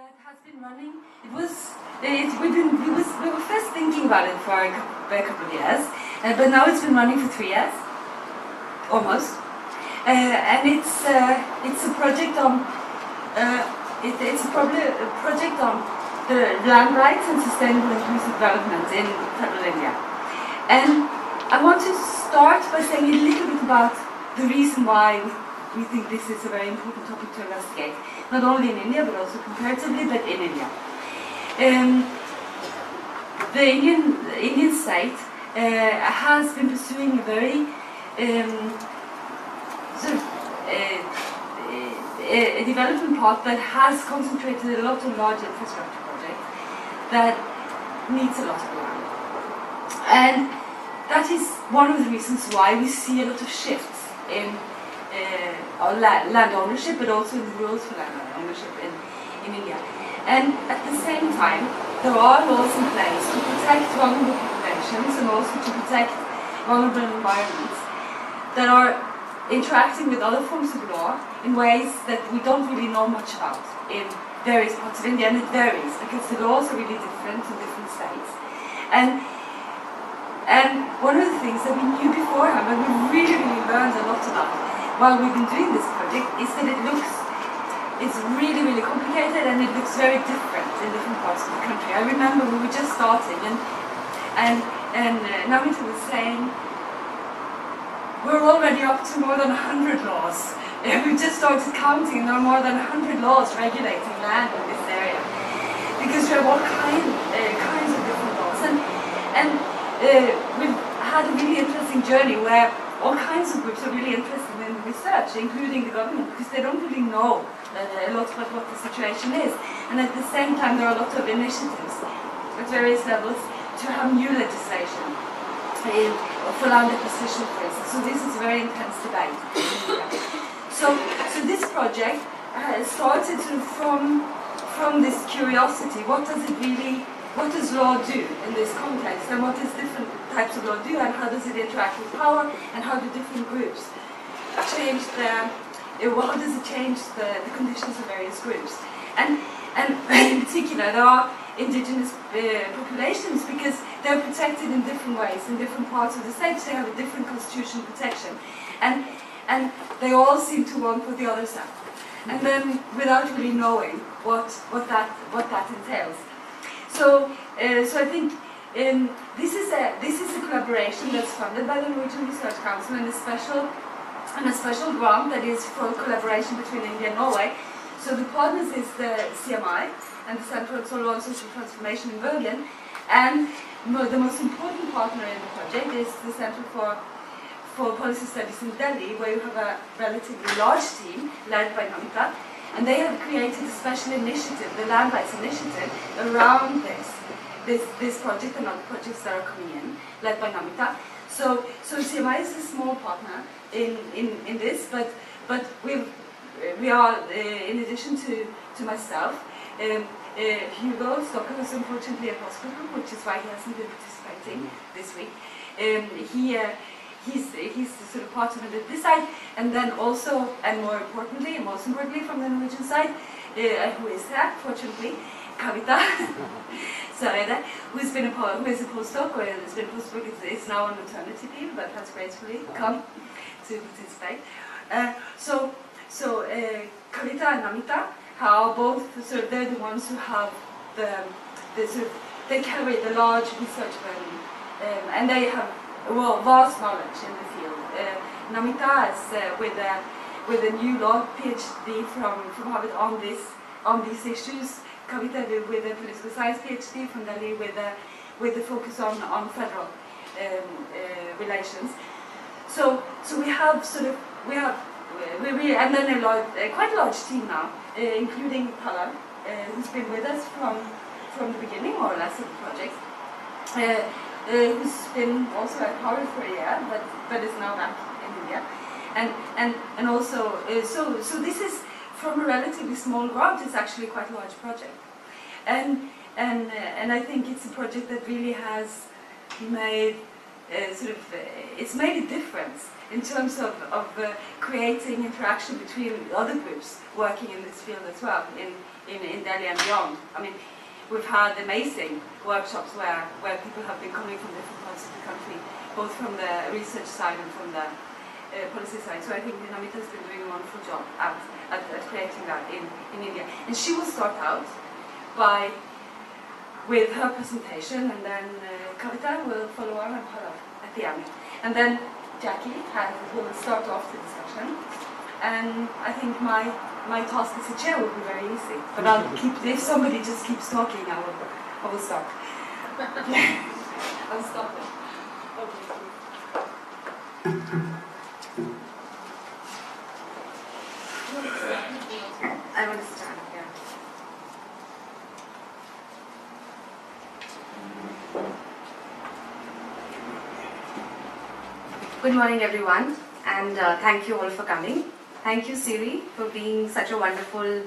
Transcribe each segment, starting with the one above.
that has been running. We were first thinking about it for a couple of years, but now it's been running for 3 years, almost. And it's a project on project on the land rights and sustainable inclusive development in federal India. And I want to start by saying a little bit about the reason why we think this is a very important topic to investigate, not only in India but also comparatively, but in India. The Indian state has been pursuing a very a development path that has concentrated a lot on large infrastructure projects that needs a lot of land. And that is one of the reasons why we see a lot of shifts in land ownership, but also in the rules for land ownership in India. And at the same time, there are laws in place to protect vulnerable populations and also to protect vulnerable environments that are interacting with other forms of law in ways that we don't really know much about in various parts of India, and it varies because the laws are really different in different states. And one of the things that we knew beforehand, but we really learned a lot about while we've been doing this project, is that it's really complicated and it looks very different in different parts of the country. I remember we were just starting and Namita was saying, we're already up to more than 100 laws. We just started counting and there are more than 100 laws regulating land in this area. Because we have all kinds of different laws. And we've had a really interesting journey where all kinds of groups are really interested in research, including the government, because they don't really know a lot about what the situation is. And at the same time, there are a lot of initiatives at various levels to have new legislation for land acquisition, for instance. So this is a very intense debate. So this project started from this curiosity. What does law do in this context, and what does different types of law do, and how does it interact with power, and how do different groups change how does it change the conditions of various groups? And in particular, there are indigenous populations because they're protected in different ways in different parts of the state. They have a different constitutional protection, and they all seem to want what the others have, and then without really knowing what that entails. So I think this is a collaboration that's funded by the Norwegian Research Council and a special grant that is for collaboration between India and Norway. So the partners is the CMI and the Center for Social Transformation in Bergen, and the most important partner in the project is the Center for Policy Studies in Delhi, where you have a relatively large team led by Namita. And they have created a special initiative, the Land Rights Initiative, around this project and other projects that are coming in, led by Namita. So CMI is a small partner in this, but we are, in addition to myself, Hugo Stocker, who's unfortunately at hospital, which is why he hasn't been participating this week. He's the sort of partner at this side, and then also, and most importantly from the Norwegian side, who is there, fortunately, Kavita, who is a postdoc, or has been a postdoc, is now on maternity leave, but has gracefully come to participate. So Kavita and Namita are both they're the ones who have they carry the large research burden, and they have vast knowledge in the field. Namita is with a new law PhD from Harvard on these issues. Kavita with a political science PhD from Delhi with a focus on federal relations. So we have and then quite a large team now, including Pala, who's been with us from the beginning, more or less, of the project. Who's been also at Harvard for a year, but is now back in India, and also so this is from a relatively small grant. It's actually quite a large project, and I think it's a project that really has made it's made a difference in terms of creating interaction between other groups working in this field as well, in Delhi and beyond. I mean, we've had amazing workshops where people have been coming from different parts of the country, both from the research side and from the policy side. So I think Namita has been doing a wonderful job at creating that in India. And she will start out with her presentation, and then Kavita will follow on and Bharat at the end. And then Jackie will start off the discussion. And I think my task as a chair will be very easy. But I'll if somebody just keeps talking, I will stop. I'll stop it. I want to stand, yeah. Good morning, everyone, and thank you all for coming. Thank you, Siri, for being such a wonderful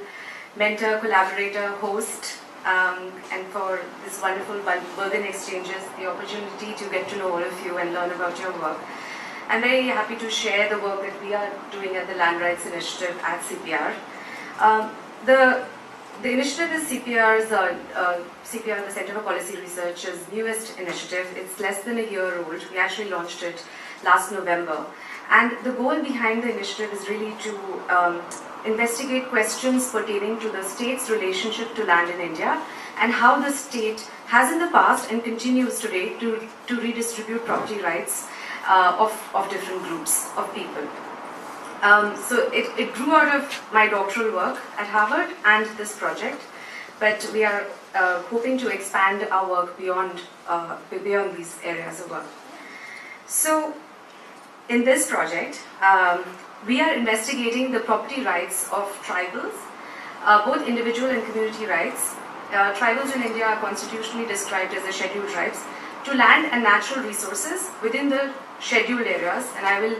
mentor, collaborator, host, and for this wonderful Bergen Exchanges, the opportunity to get to know all of you and learn about your work. I'm very happy to share the work that we are doing at the Land Rights Initiative at CPR. The initiative is CPR's, the Center for Policy Research's newest initiative. It's less than a year old. We actually launched it last November. And the goal behind the initiative is really to investigate questions pertaining to the state's relationship to land in India and how the state has in the past and continues today to redistribute property rights of different groups of people. So it grew out of my doctoral work at Harvard and this project, but we are hoping to expand our work beyond these areas of work. So in this project, we are investigating the property rights of tribals, both individual and community rights. Tribals in India are constitutionally described as the scheduled tribes, to land and natural resources within the scheduled areas, and I will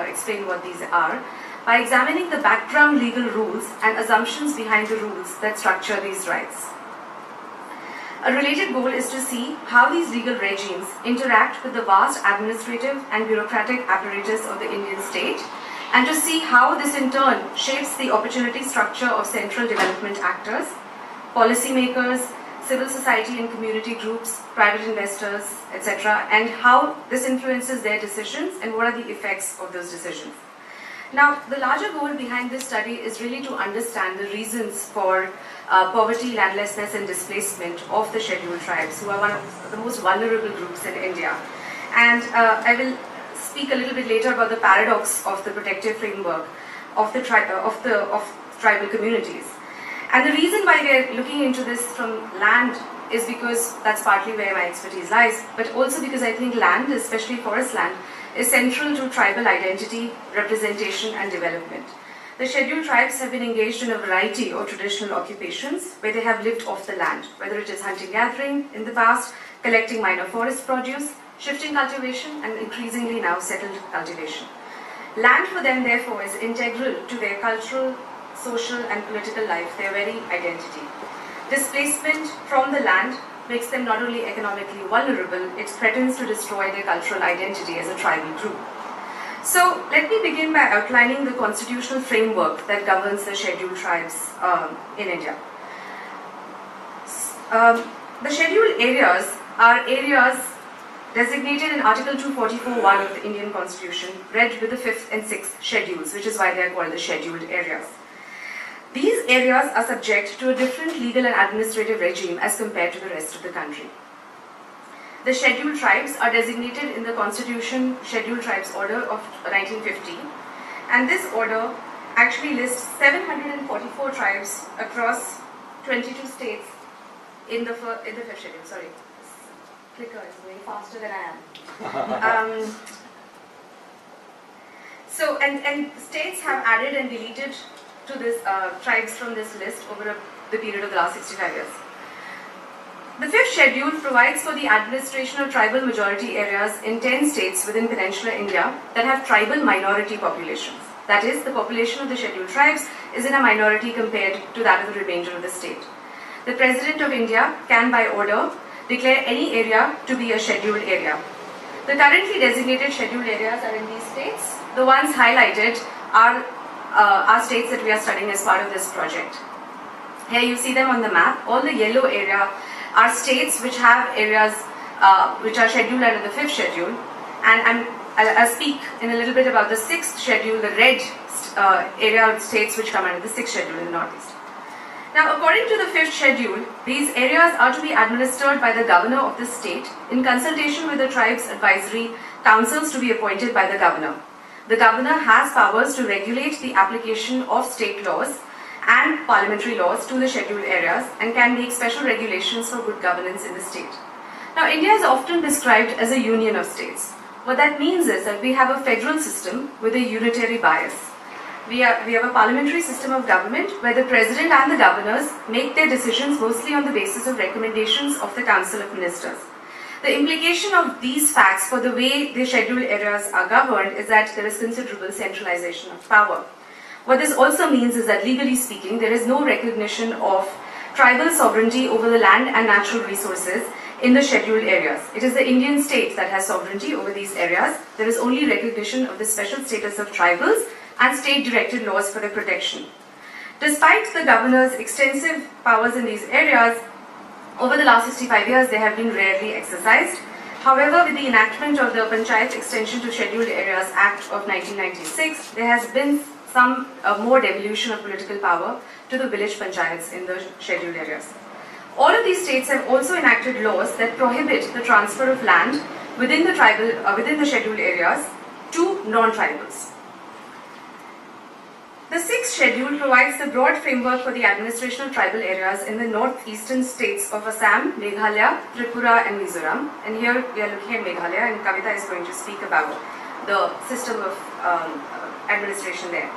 explain what these are, by examining the background legal rules and assumptions behind the rules that structure these rights. A related goal is to see how these legal regimes interact with the vast administrative and bureaucratic apparatus of the Indian state, and to see how this in turn shapes the opportunity structure of central development actors, policymakers, civil society and community groups, private investors, etc., and how this influences their decisions and what are the effects of those decisions. Now, the larger goal behind this study is really to understand the reasons for poverty, landlessness and displacement of the scheduled tribes, who are one of the most vulnerable groups in India. And I will speak a little bit later about the paradox of the protective framework of tribal communities. And the reason why we are looking into this from land is because that's partly where my expertise lies, but also because I think land, especially forest land, is central to tribal identity, representation and development. The scheduled tribes have been engaged in a variety of traditional occupations where they have lived off the land, whether it is hunting-gathering in the past, collecting minor forest produce, shifting cultivation and increasingly now settled cultivation. Land for them therefore is integral to their cultural, social and political life, their very identity. Displacement from the land makes them not only economically vulnerable, it threatens to destroy their cultural identity as a tribal group. So let me begin by outlining the constitutional framework that governs the scheduled tribes in India. The scheduled areas are areas designated in Article 244(1) of the Indian Constitution, read with the 5th and 6th schedules, which is why they are called the scheduled areas. These areas are subject to a different legal and administrative regime as compared to the rest of the country. The scheduled tribes are designated in the Constitution Scheduled Tribes Order of 1950, and this order actually lists 744 tribes across 22 states in the 5th schedule. Sorry, this clicker is going faster than I am. So, and states have added and deleted to this tribes from this list over the period of the last 65 years. The 5th schedule provides for the administration of tribal majority areas in 10 states within peninsular India that have tribal minority populations. That is, the population of the scheduled tribes is in a minority compared to that of the remainder of the state. The President of India can, by order, declare any area to be a scheduled area. The currently designated scheduled areas are in these states. The ones highlighted are states that we are studying as part of this project. Here you see them on the map. All the yellow area are states which have areas which are scheduled under the 5th schedule. And I'll speak in a little bit about the 6th schedule, the red area of states which come under the 6th schedule in the Northeast. Now, according to the 5th schedule, these areas are to be administered by the governor of the state in consultation with the tribe's advisory councils to be appointed by the governor. The governor has powers to regulate the application of state laws and parliamentary laws to the scheduled areas and can make special regulations for good governance in the state. Now, India is often described as a union of states. What that means is that we have a federal system with a unitary bias. We have a parliamentary system of government where the president and the governors make their decisions mostly on the basis of recommendations of the Council of Ministers. The implication of these facts for the way the scheduled areas are governed is that there is considerable centralization of power. What this also means is that legally speaking, there is no recognition of tribal sovereignty over the land and natural resources in the scheduled areas. It is the Indian state that has sovereignty over these areas. There is only recognition of the special status of tribals and state-directed laws for their protection. Despite the governor's extensive powers in these areas, over the last 65 years they have been rarely exercised. However, with the enactment of the Panchayat Extension to Scheduled Areas Act of 1996, there has been some more devolution of political power to the village panchayats in the scheduled areas. All of these states have also enacted laws that prohibit the transfer of land within the scheduled areas to non-tribals. The 6th schedule provides the broad framework for the administration of tribal areas in the northeastern states of Assam, Meghalaya, Tripura and Mizoram. And here we are looking at Meghalaya, and Kavita is going to speak about the system of administration there.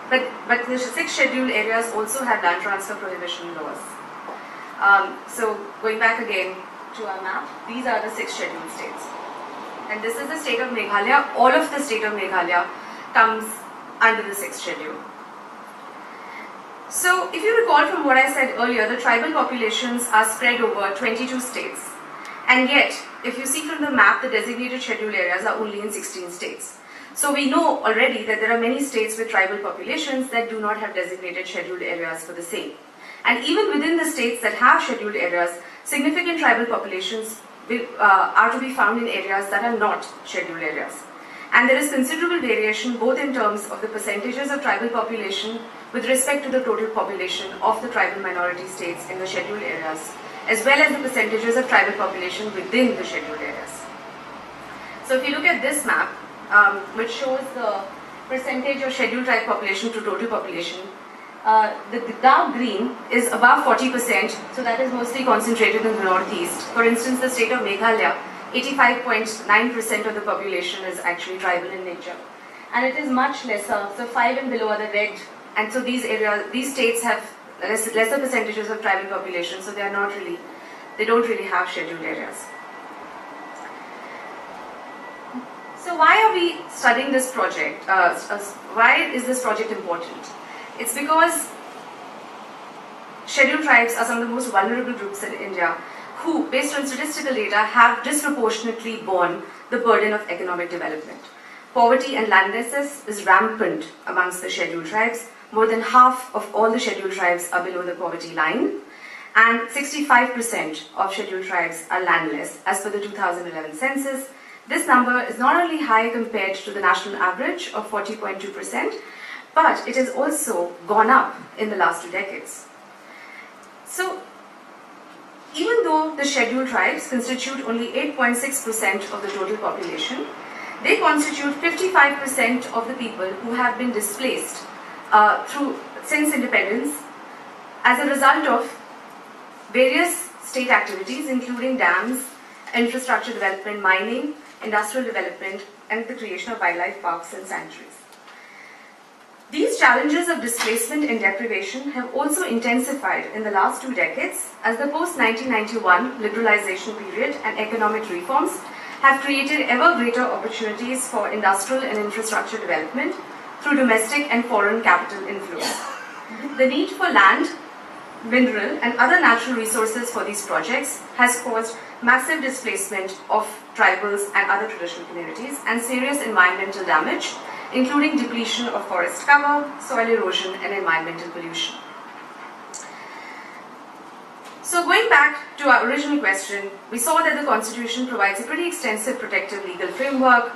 But the 6th scheduled areas also have land transfer prohibition laws. So going back again to our map, these are the 6 scheduled states. And this is the state of Meghalaya. All of the state of Meghalaya comes under the 6th schedule. So if you recall from what I said earlier, the tribal populations are spread over 22 states. And yet, if you see from the map, the designated scheduled areas are only in 16 states. So we know already that there are many states with tribal populations that do not have designated scheduled areas for the same. And even within the states that have scheduled areas, significant tribal populations are to be found in areas that are not scheduled areas. And there is considerable variation both in terms of the percentages of tribal population with respect to the total population of the tribal minority states in the scheduled areas, as well as the percentages of tribal population within the scheduled areas. So if you look at this map, which shows the percentage of scheduled tribe population to total population, the dark green is above 40%, so that is mostly concentrated in the northeast. For instance, the state of Meghalaya, 85.9% of the population is actually tribal in nature. And it is much lesser, so 5 and below are the red, and so these states have lesser percentages of tribal population, so they don't really have scheduled areas. So why are we studying this project? Why is this project important? It's because scheduled tribes are some of the most vulnerable groups in India who, based on statistical data, have disproportionately borne the burden of economic development. Poverty and landlessness is rampant amongst the scheduled tribes. More than half of all the scheduled tribes are below the poverty line, and 65% of scheduled tribes are landless as per the 2011 census. This number is not only high compared to the national average of 40.2%, but it has also gone up in the last 2 decades. So, even though the scheduled tribes constitute only 8.6% of the total population, they constitute 55% of the people who have been displaced since independence as a result of various state activities, including dams, infrastructure development, mining, industrial development, and the creation of wildlife parks and sanctuaries. These challenges of displacement and deprivation have also intensified in the last 2 decades as the post-1991 liberalization period and economic reforms have created ever greater opportunities for industrial and infrastructure development through domestic and foreign capital inflows. The need for land mineral and other natural resources for these projects has caused massive displacement of tribals and other traditional communities and serious environmental damage, including depletion of forest cover, soil erosion and environmental pollution. So going back to our original question, we saw that the Constitution provides a pretty extensive protective legal framework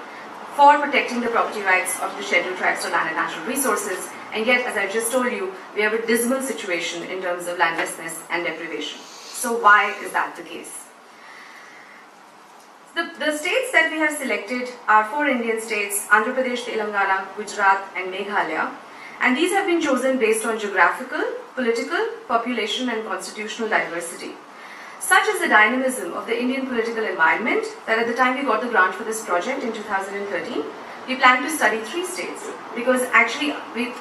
for protecting the property rights of the scheduled tribes to land and natural resources, and yet, as I just told you, we have a dismal situation in terms of landlessness and deprivation. So why is that the case? The states that we have selected are 4 Indian states: Andhra Pradesh, Telangana, Gujarat and Meghalaya, and these have been chosen based on geographical, political, population and constitutional diversity. Such is the dynamism of the Indian political environment that at the time we got the grant for this project in 2013, we planned to study 3 states, because actually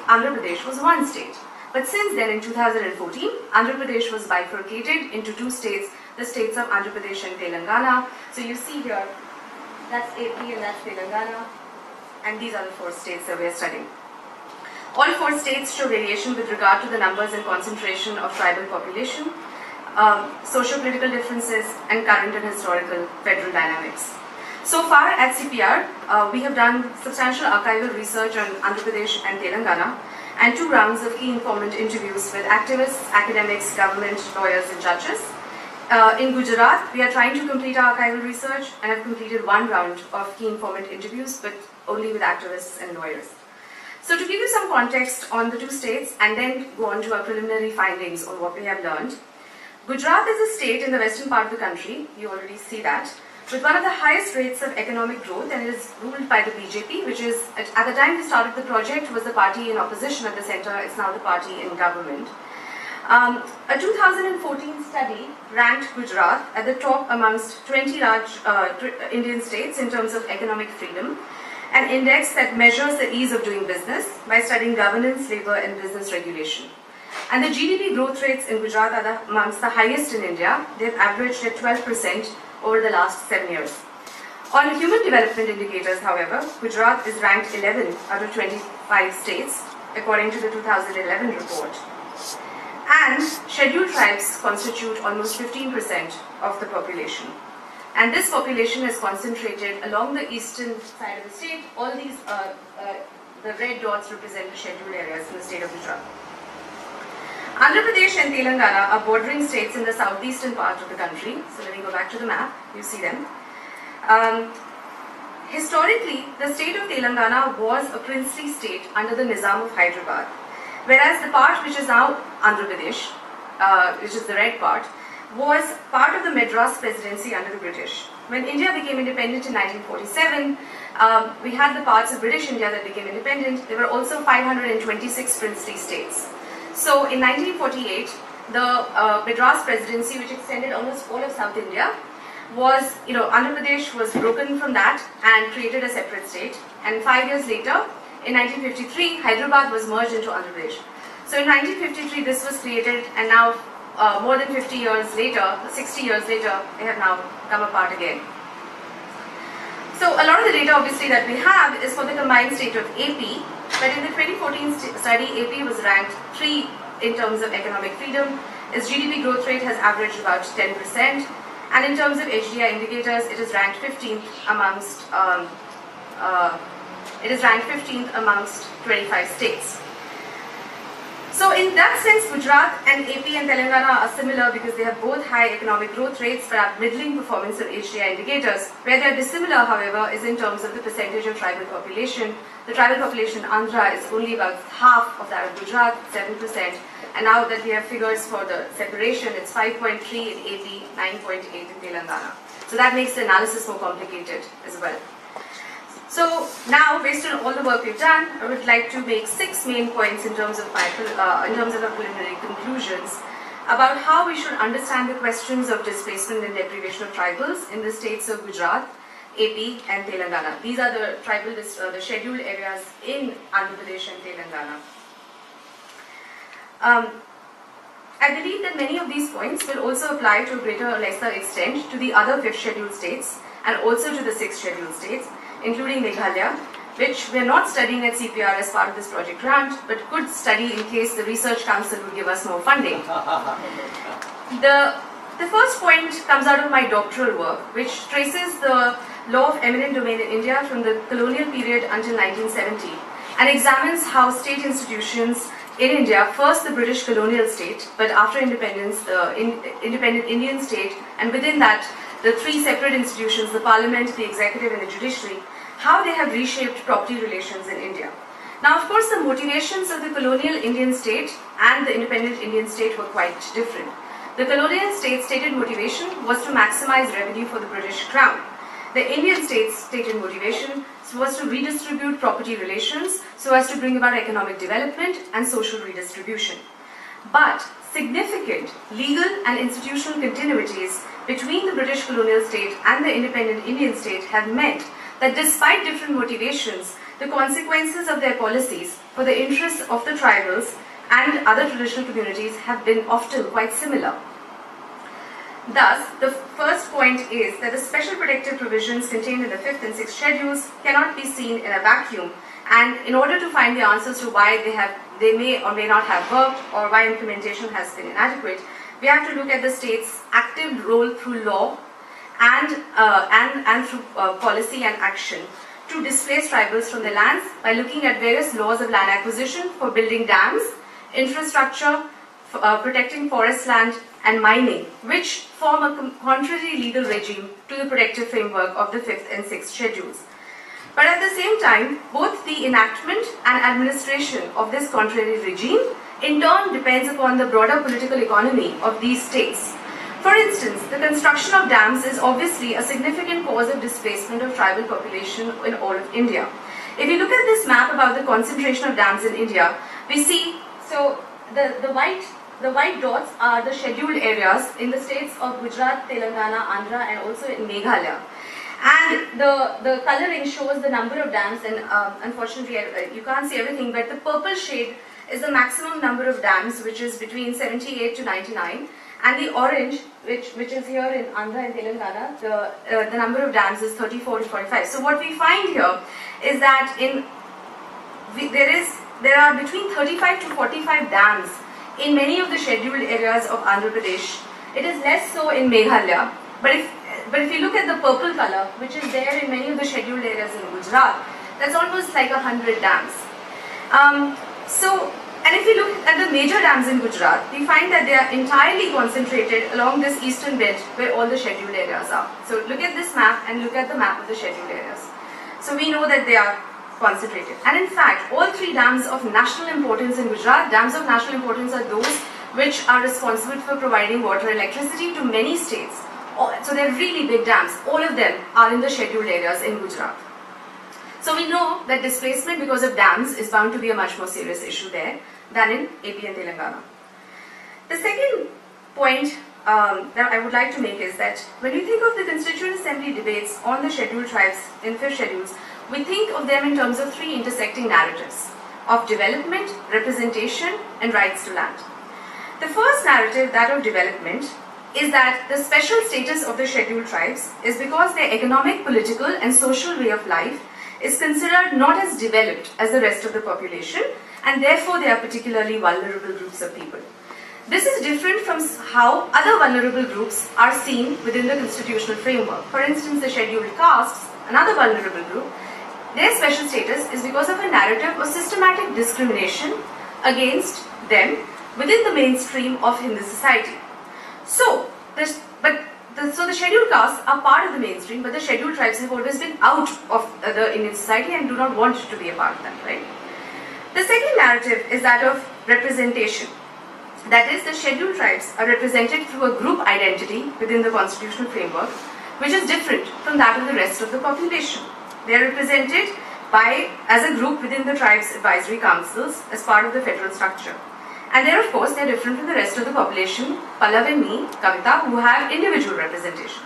Andhra Pradesh was 1 state. But since then, in 2014, Andhra Pradesh was bifurcated into 2 states, the states of Andhra Pradesh and Telangana. So you see here, that's AP and that's Telangana, and these are the 4 states that we are studying. All 4 states show variation with regard to the numbers and concentration of tribal population, socio-political differences, and current and historical federal dynamics. So far at CPR, we have done substantial archival research on Andhra Pradesh and Telangana, and 2 rounds of key informant interviews with activists, academics, government, lawyers, and judges. In Gujarat, we are trying to complete our archival research and have completed 1 round of key informant interviews, but only with activists and lawyers. So to give you some context on the 2 states and then go on to our preliminary findings on what we have learned. Gujarat is a state in the western part of the country, you already see that, with one of the highest rates of economic growth, and it is ruled by the BJP, which is, at the time we started the project, was the party in opposition at the center. It's now the party in government. A 2014 study ranked Gujarat at the top amongst 20 large Indian states in terms of economic freedom, an index that measures the ease of doing business by studying governance, labor and business regulation. And the GDP growth rates in Gujarat are amongst the highest in India. They've averaged at 12% over the last 7 years. On human development indicators, however, Gujarat is ranked 11 out of 25 states, according to the 2011 report. And scheduled tribes constitute almost 15% of the population. And this population is concentrated along the eastern side of the state. All these, the red dots represent the scheduled areas in the state of Gujarat. Andhra Pradesh and Telangana are bordering states in the southeastern part of the country. So let me go back to the map, you see them. Historically, the state of Telangana was a princely state under the Nizam of Hyderabad, whereas the part which is now Andhra Pradesh, which is the red part, was part of the Madras Presidency under the British. When India became independent in 1947, we had the parts of British India that became independent. There were also 526 princely states. So in 1948, the Madras Presidency, which extended almost all of South India, was, Andhra Pradesh was broken from that and created a separate state. And 5 years later, in 1953, Hyderabad was merged into Andhra Pradesh. So in 1953, this was created, and now more than 50 years later, 60 years later, they have now come apart again. So a lot of the data obviously that we have is for the combined state of AP, but in the 2014 study, AP was ranked 3 in terms of economic freedom. Its GDP growth rate has averaged about 10%, and in terms of HDI indicators, it is ranked 15th amongst 25 states. So in that sense, Gujarat and AP and Telangana are similar because they have both high economic growth rates but have middling performance of HDI indicators. Where they are dissimilar, however, is in terms of the percentage of tribal population. The tribal population in Andhra is only about half of that of Gujarat, 7%. And now that we have figures for the separation, it's 5.3 in AP, 9.8 in Telangana. So that makes the analysis more complicated as well. So now, based on all the work we've done, I would like to make 6 main points in terms of our preliminary conclusions about how we should understand the questions of displacement and deprivation of tribals in the states of Gujarat, AP and Telangana. These are the the scheduled areas in Andhra Pradesh and Telangana. I believe that many of these points will also apply to a greater or lesser extent to the other 5th scheduled states and also to the 6th scheduled states, including Meghalaya, which we're not studying at CPR as part of this project grant, but could study in case the Research Council would give us more funding. The first point comes out of my doctoral work, which traces the law of eminent domain in India from the colonial period until 1970 and examines how state institutions in India, first the British colonial state, but after independence, the independent Indian state, and within that, the three separate institutions, the parliament, the executive, and the judiciary, how they have reshaped property relations in India. Now, of course, the motivations of the colonial Indian state and the independent Indian state were quite different. The colonial state's stated motivation was to maximize revenue for the British Crown. The Indian state's stated motivation was to redistribute property relations so as to bring about economic development and social redistribution. But significant legal and institutional continuities between the British colonial state and the independent Indian state have meant that despite different motivations, the consequences of their policies for the interests of the tribals and other traditional communities have been often quite similar. Thus, the first point is that the special protective provisions contained in the 5th and 6th schedules cannot be seen in a vacuum, and in order to find the answers to why they may or may not have worked or why implementation has been inadequate, we have to look at the state's active role through law and through policy and action to displace tribals from their lands by looking at various laws of land acquisition for building dams, infrastructure, protecting forest land and mining, which form a contrary legal regime to the protective framework of the 5th and 6th schedules. But at the same time, both the enactment and administration of this contrary regime in turn depends upon the broader political economy of these states. For instance, the construction of dams is obviously a significant cause of displacement of tribal population in all of India. If you look at this map about the concentration of dams in India, we see, so the white dots are the scheduled areas in the states of Gujarat, Telangana, Andhra and also in Meghalaya. And the coloring shows the number of dams, and unfortunately you can't see everything, but the purple shade is the maximum number of dams, which is between 78 to 99. And the orange, which is here in Andhra and Telangana, the number of dams is 34 to 45. So what we find here is that there are between 35 to 45 dams in many of the scheduled areas of Andhra Pradesh. It is less so in Meghalaya. But if you look at the purple color, which is there in many of the scheduled areas in Gujarat, that's almost like 100 dams. And if you look at the major dams in Gujarat, we find that they are entirely concentrated along this eastern belt where all the scheduled areas are. So look at this map and look at the map of the scheduled areas. So we know that they are concentrated. And in fact, all three dams of national importance in Gujarat, dams of national importance are those which are responsible for providing water and electricity to many states. So they're really big dams. All of them are in the scheduled areas in Gujarat. So we know that displacement because of dams is bound to be a much more serious issue there than in AP and Telangana. The second point that I would like to make is that when we think of the Constituent Assembly debates on the scheduled tribes in 5th schedules, we think of them in terms of three intersecting narratives of development, representation and rights to land. The first narrative, that of development, is that the special status of the scheduled tribes is because their economic, political and social way of life is considered not as developed as the rest of the population, and therefore they are particularly vulnerable groups of people. This is different from how other vulnerable groups are seen within the constitutional framework. For instance, the scheduled castes, another vulnerable group, their special status is because of a narrative of systematic discrimination against them within the mainstream of Hindu society. So the scheduled castes are part of the mainstream, but the scheduled tribes have always been out of the Indian society and do not want to be a part of that, right? The second narrative is that of representation. That is, the scheduled tribes are represented through a group identity within the constitutional framework, which is different from that of the rest of the population. They are represented as a group within the tribes' advisory councils as part of the federal structure. And there, of course, they are different from the rest of the population, Pallav and me, Kavita, who have individual representation.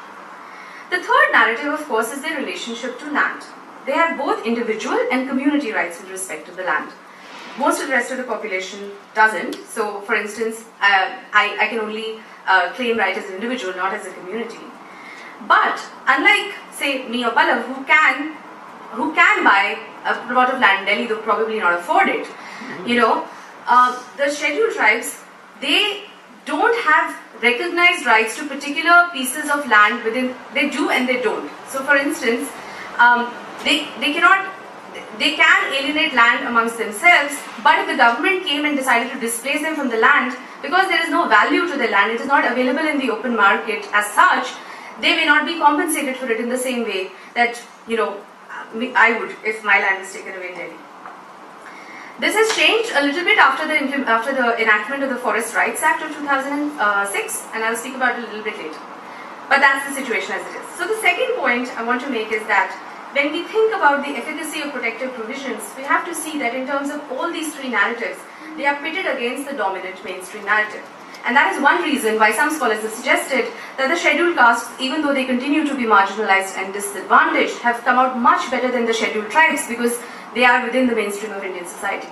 The third narrative, of course, is their relationship to land. They have both individual and community rights with respect to the land. Most of the rest of the population doesn't. So, for instance, I can only claim right as an individual, not as a community. But unlike, say, me or Pallav, who can buy a plot of land in Delhi, they'll probably not afford it. The scheduled tribes, they don't have recognized rights to particular pieces of land within, they do and they don't. So for instance, they can alienate land amongst themselves, but if the government came and decided to displace them from the land, because there is no value to the land, it is not available in the open market as such, they may not be compensated for it in the same way that, I would if my land is taken away in Delhi. This has changed a little bit after the enactment of the Forest Rights Act of 2006, and I'll speak about it a little bit later. But that's the situation as it is. So the second point I want to make is that when we think about the efficacy of protective provisions, we have to see that in terms of all these three narratives, they are pitted against the dominant mainstream narrative. And that is one reason why some scholars have suggested that the scheduled castes, even though they continue to be marginalized and disadvantaged, have come out much better than the scheduled tribes because they are within the mainstream of Indian society.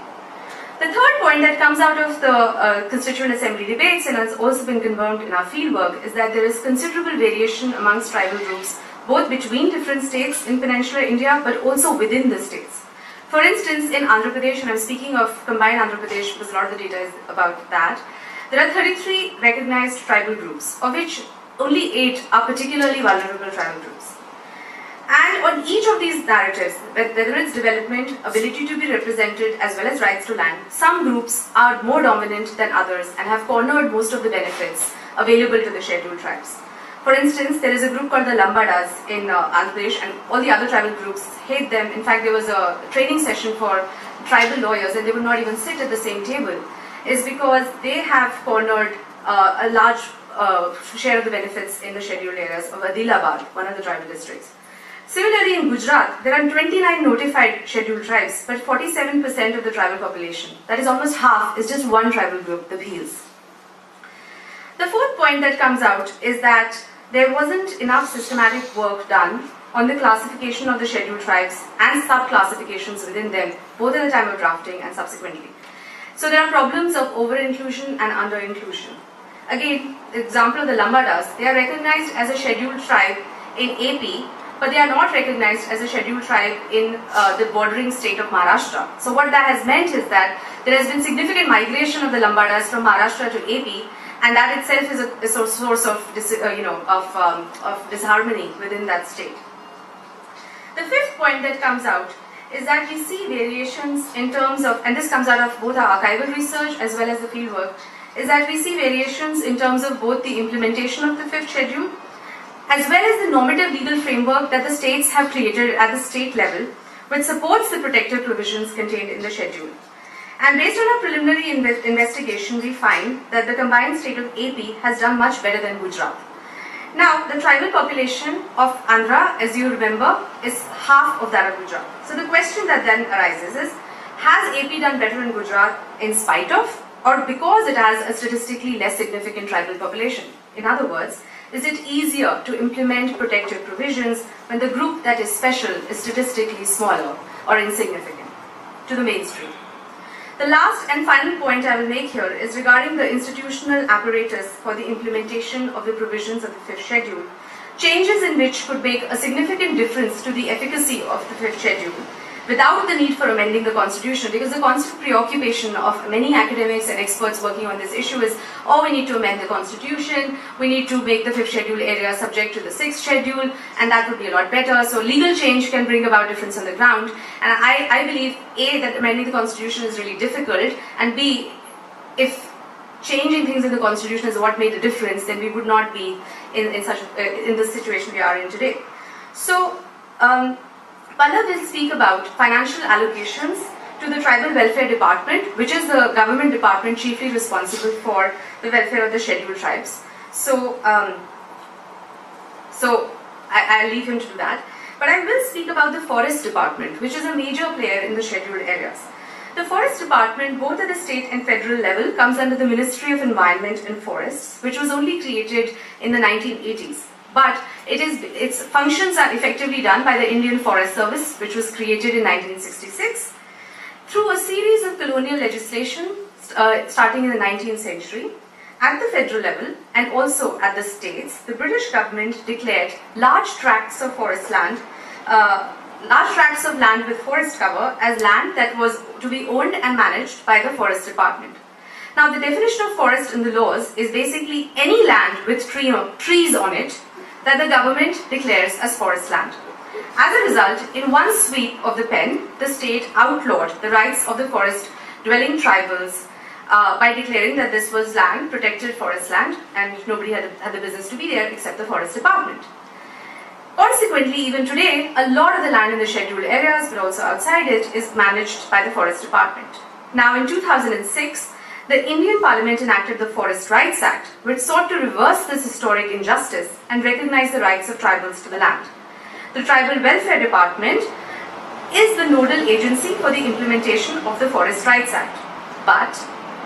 The third point that comes out of the Constituent Assembly debates and has also been confirmed in our fieldwork is that there is considerable variation amongst tribal groups, both between different states in peninsular India but also within the states. For instance, in Andhra Pradesh, and I'm speaking of combined Andhra Pradesh because a lot of the data is about that, there are 33 recognized tribal groups, of which only 8 are particularly vulnerable tribal groups. And on each of these narratives, whether it's development, ability to be represented, as well as rights to land, some groups are more dominant than others and have cornered most of the benefits available to the scheduled tribes. For instance, there is a group called the Lambadas in Andhra Pradesh, and all the other tribal groups hate them. In fact, there was a training session for tribal lawyers and they would not even sit at the same table. Is because they have cornered a large share of the benefits in the scheduled areas of Adilabad, one of the tribal districts. Similarly, in Gujarat, there are 29 notified scheduled tribes, but 47% of the tribal population, that is almost half, is just one tribal group, the Bhils. The fourth point that comes out is that there wasn't enough systematic work done on the classification of the scheduled tribes and sub-classifications within them, both at the time of drafting and subsequently. So there are problems of over-inclusion and under-inclusion. Again, the example of the Lambadas, they are recognized as a scheduled tribe in AP, but they are not recognized as a scheduled tribe in the bordering state of Maharashtra. So what that has meant is that there has been significant migration of the Lambadas from Maharashtra to AP, and that itself is a source of disharmony within that state. The fifth point that comes out is that we see variations in terms of, and this comes out of both our archival research as well as the fieldwork, is that we see variations in terms of both the implementation of the fifth schedule as well as the normative legal framework that the states have created at the state level, which supports the protective provisions contained in the schedule. And based on our preliminary investigation, we find that the combined state of AP has done much better than Gujarat. Now, the tribal population of Andhra, as you remember, is half of that of Gujarat. So the question that then arises is, has AP done better in Gujarat in spite of, or because it has a statistically less significant tribal population? In other words, is it easier to implement protective provisions when the group that is special is statistically smaller or insignificant to the mainstream? The last and final point I will make here is regarding the institutional apparatus for the implementation of the provisions of the fifth schedule, changes in which could make a significant difference to the efficacy of the fifth schedule without the need for amending the constitution, because the constant preoccupation of many academics and experts working on this issue is, oh, we need to amend the constitution, we need to make the fifth schedule area subject to the sixth schedule, and that would be a lot better. So legal change can bring about difference on the ground, and I believe A, that amending the constitution is really difficult, and B, if changing things in the constitution is what made the difference, then we would not be in the situation we are in today. So Palla will speak about financial allocations to the Tribal Welfare Department, which is the government department chiefly responsible for the welfare of the scheduled tribes. So I'll leave him to do that. But I will speak about the Forest Department, which is a major player in the scheduled areas. The Forest Department, both at the state and federal level, comes under the Ministry of Environment and Forests, which was only created in the 1980s. But its functions are effectively done by the Indian Forest Service, which was created in 1966. Through a series of colonial legislation starting in the 19th century, at the federal level and also at the states, the British government declared large tracts of forest land large tracts of land with forest cover as land that was to be owned and managed by the Forest Department. Now, the definition of forest in the laws is basically any land with trees on it that the government declares as forest land. As a result, in one sweep of the pen, the state outlawed the rights of the forest-dwelling tribals by declaring that this was land, protected forest land, and nobody had the business to be there except the Forest Department. Consequently, even today, a lot of the land in the scheduled areas, but also outside it, is managed by the Forest Department. Now, in 2006, the Indian Parliament enacted the Forest Rights Act, which sought to reverse this historic injustice and recognize the rights of tribals to the land. The Tribal Welfare Department is the nodal agency for the implementation of the Forest Rights Act. But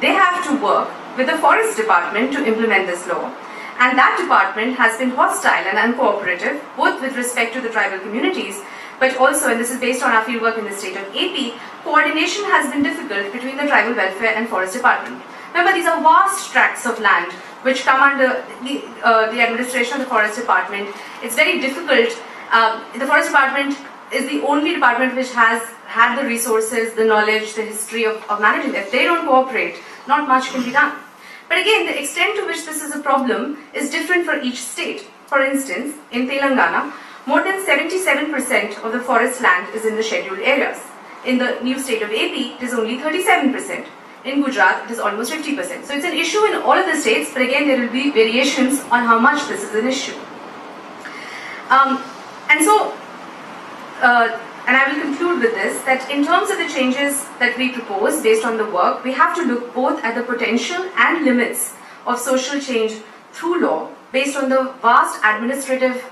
they have to work with the Forest Department to implement this law. And that department has been hostile and uncooperative, both with respect to the tribal communities, but also, and this is based on our fieldwork in the state of AP, coordination has been difficult between the Tribal Welfare and Forest Department. Remember, these are vast tracts of land which come under the administration of the Forest Department. It's very difficult. The Forest Department is the only department which has had the resources, the knowledge, the history of managing it. If they don't cooperate, not much can be done. But again, the extent to which this is a problem is different for each state. For instance, in Telangana, more than 77% of the forest land is in the scheduled areas. In the new state of AP, it is only 37%. In Gujarat, it is almost 50%. So it's an issue in all of the states, but again, there will be variations on how much this is an issue. And I will conclude with this, that in terms of the changes that we propose based on the work, we have to look both at the potential and limits of social change through law based on the vast administrative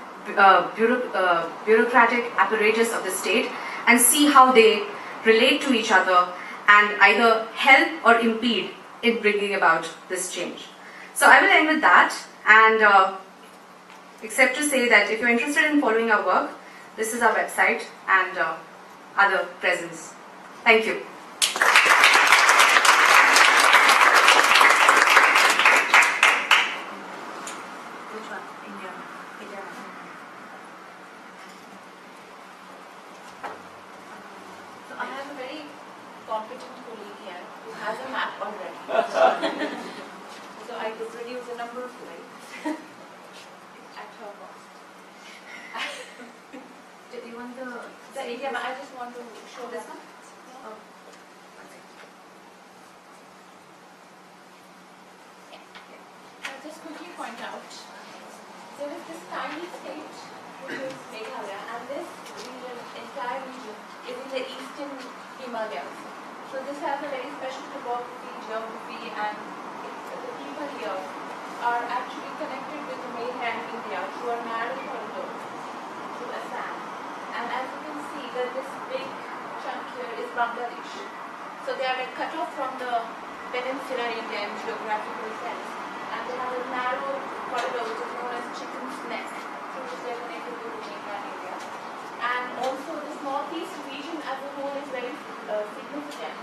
bureaucratic apparatus of the state and see how they relate to each other and either help or impede in bringing about this change. So I will end with that, and except to say that if you're interested in following our work, this is our website and other presence. Thank you. Which one? India. So I have a very competent colleague here who has a map already. So I could produce a number of slides at her cost. Do you want The India map? I just want to show this one. Oh. I'll just quickly point out, there is this tiny state which is Meghalaya, and this region, entire region, is in the eastern Himalayas. So this has a very special topography, geography, and the people here are actually connected with the mainland India through a narrow corridor to Assam. And as you can see, that this big chunk here is Bangladesh. So they are like cut off from the peninsular India in geographical sense. And they have a narrow corridor which is known as Chicken's Neck, through which they are connected with the mainland India. And also this northeast region as a whole is very significant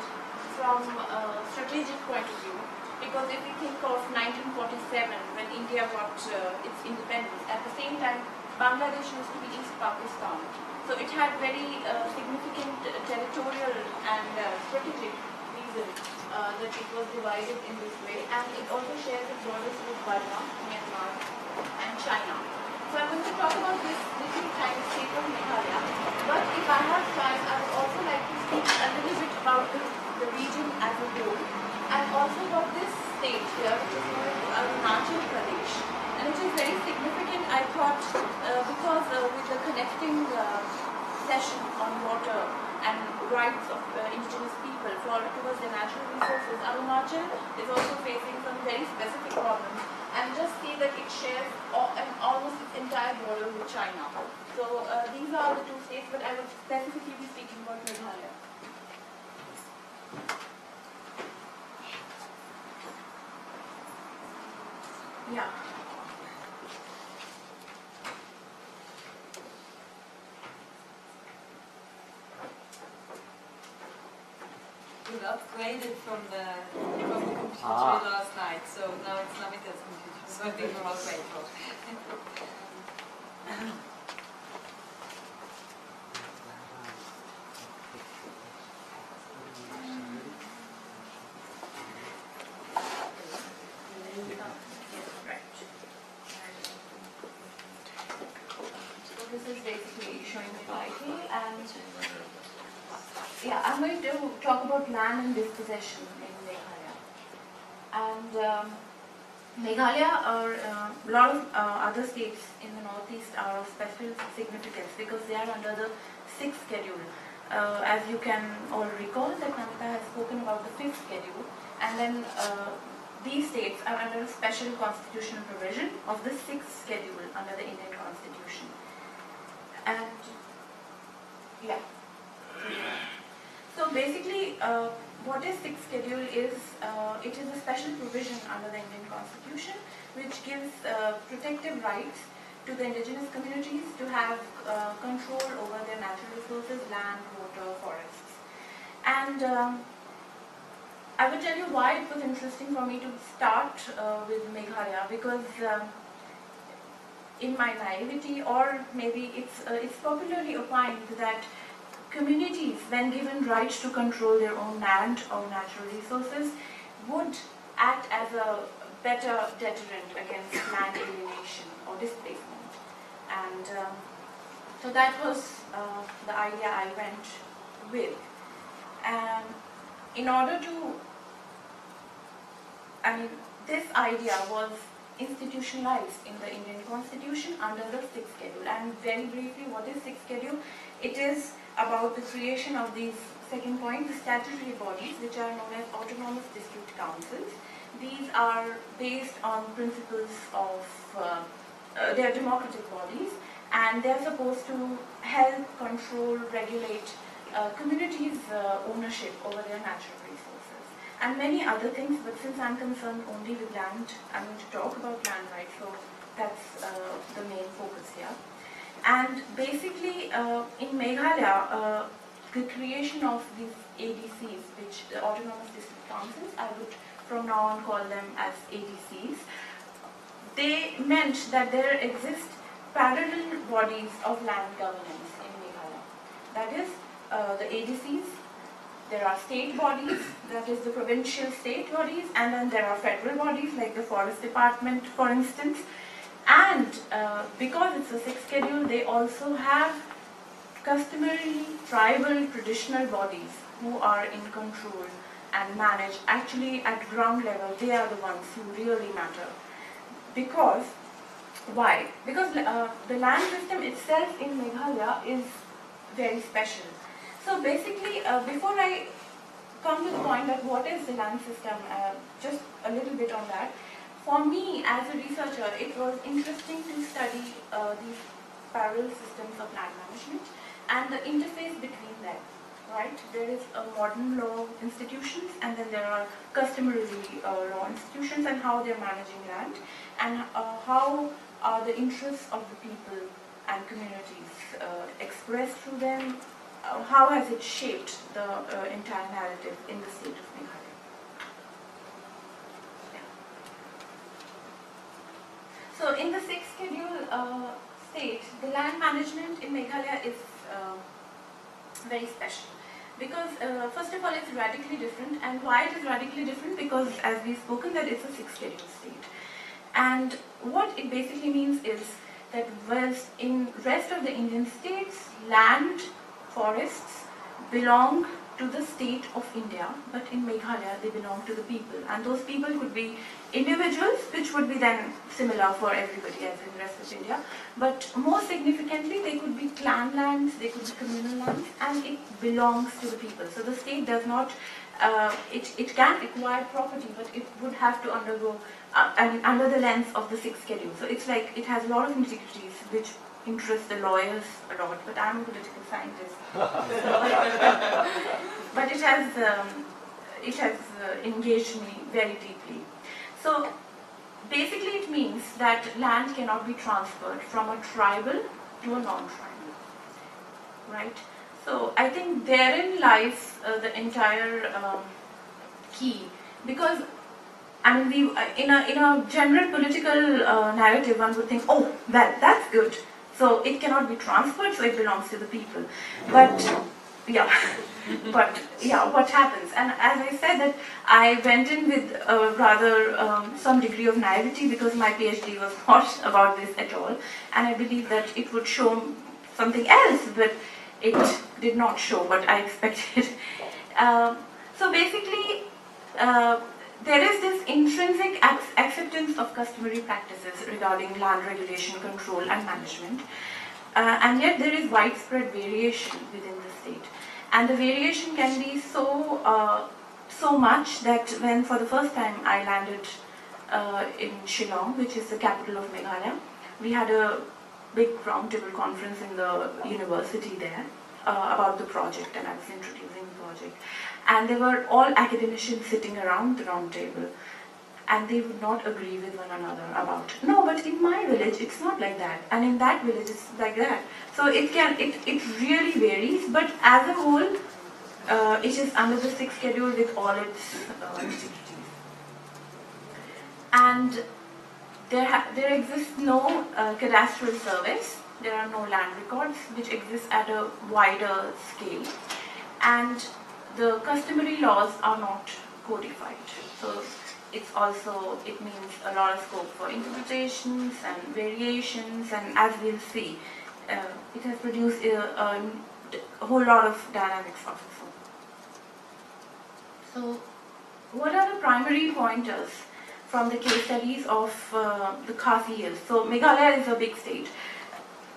from a strategic point of view. Because if we think of 1947, when India got its independence, at the same time Bangladesh used to be East Pakistan. So it had very significant territorial and strategic reason that it was divided in this way, and it also shares its borders with Burma, Myanmar, and China. So I'm going to talk about this little tiny state of Meghalaya, but if I have time, I would also like to speak a little bit about the region as a whole, and also about this state here, which is known as Arunachal Pradesh. And it is very significant, I thought, because with the connecting session on water and rights of indigenous people towards the natural resources, Arunachal is also facing some very specific problems. And just see that it shares almost its entire border with China. So these are the two states, but I will specifically be speaking about Meghalaya. Yeah. It upgraded from the computer last night, so now it's Namita's computer, so I think we're all grateful. is basically showing the title, and yeah, I'm going to talk about land and dispossession in Meghalaya. And Meghalaya or a lot of other states in the northeast are of special significance because they are under the 6th schedule. As you can all recall, that Namita has spoken about the 5th schedule, and then these states are under a special constitutional provision of the 6th schedule under the Indian Constitution. And yeah. So basically, what is 6th schedule is, it is a special provision under the Indian Constitution which gives protective rights to the indigenous communities to have control over their natural resources, land, water, forests. And I will tell you why it was interesting for me to start with Meghalaya, because in my naivety, or maybe it's popularly opined that communities, when given rights to control their own land or natural resources, would act as a better deterrent against land alienation or displacement. And so that was the idea I went with. And in order to, this idea was institutionalized in the Indian Constitution under the 6th schedule. And very briefly, what is 6th schedule? It is about the creation of these, second point, the statutory bodies which are known as autonomous district councils. These are based on principles of, they are democratic bodies, and they are supposed to help control, regulate communities' ownership over their natural resources and many other things. But since I'm concerned only with land, I'm going to talk about land rights, so that's the main focus here. And basically, in Meghalaya, the creation of these ADCs, which the Autonomous District Councils, I would from now on call them as ADCs, they meant that there exist parallel bodies of land governance in Meghalaya. That is, the ADCs, there are state bodies, that is the provincial state bodies, and then there are federal bodies like the Forest Department, for instance. And because it's a 6th schedule, they also have customary tribal traditional bodies who are in control and manage. Actually, at ground level, they are the ones who really matter. Because, why? Because the land system itself in Meghalaya is very special. So basically, before I come to the point that what is the land system, just a little bit on that. For me, as a researcher, it was interesting to study these parallel systems of land management and the interface between them, right? There is a modern law institutions, and then there are customary law institutions, and how they're managing land, and how are the interests of the people and communities expressed through them, how has it shaped the entire narrative in the state of Meghalaya. So in the 6th schedule state, the land management in Meghalaya is very special because first of all it's radically different. And why it is radically different? Because as we've spoken that it's a 6th schedule state. And what it basically means is that whereas in rest of the Indian states, land, forests belong to the state of India, but in Meghalaya they belong to the people, and those people could be individuals, which would be then similar for everybody else in the rest of India, but more significantly they could be clan lands, they could be communal lands, and it belongs to the people. So the state does not, it can acquire property, but it would have to undergo, under the lens of the 6th schedule. So it's like, it has a lot of nitty-gritties which interest the lawyers a lot, but I'm a political scientist. But it has engaged me very deeply. So basically it means that land cannot be transferred from a tribal to a non-tribal, right? So I think therein lies the entire key, because I mean, in a general political narrative, one would think, oh, well, that's good. So it cannot be transferred, so it belongs to the people. But yeah, what happens? And as I said, that I went in with rather some degree of naivety, because my PhD was not about this at all, and I believe that it would show something else, but it did not show what I expected. So basically, there is this intrinsic acceptance of customary practices regarding land regulation, control and management, and yet there is widespread variation within the state. And the variation can be so much that when for the first time I landed in Shillong, which is the capital of Meghalaya, we had a big roundtable conference in the university there about the project, and I was introducing the project. And there were all academicians sitting around the round table, and they would not agree with one another about, no, but in my village it's not like that, and in that village it's like that. So it really varies, but as a whole, it is under the 6th schedule with all its institutions. And there exists no cadastral service. There are no land records which exist at a wider scale, and the customary laws are not codified. So it means a lot of scope for interpretations and variations, and as we'll see, it has produced a whole lot of dynamics of its own. So what are the primary pointers from the case studies of the Khasi Hills? So Meghalaya is a big state,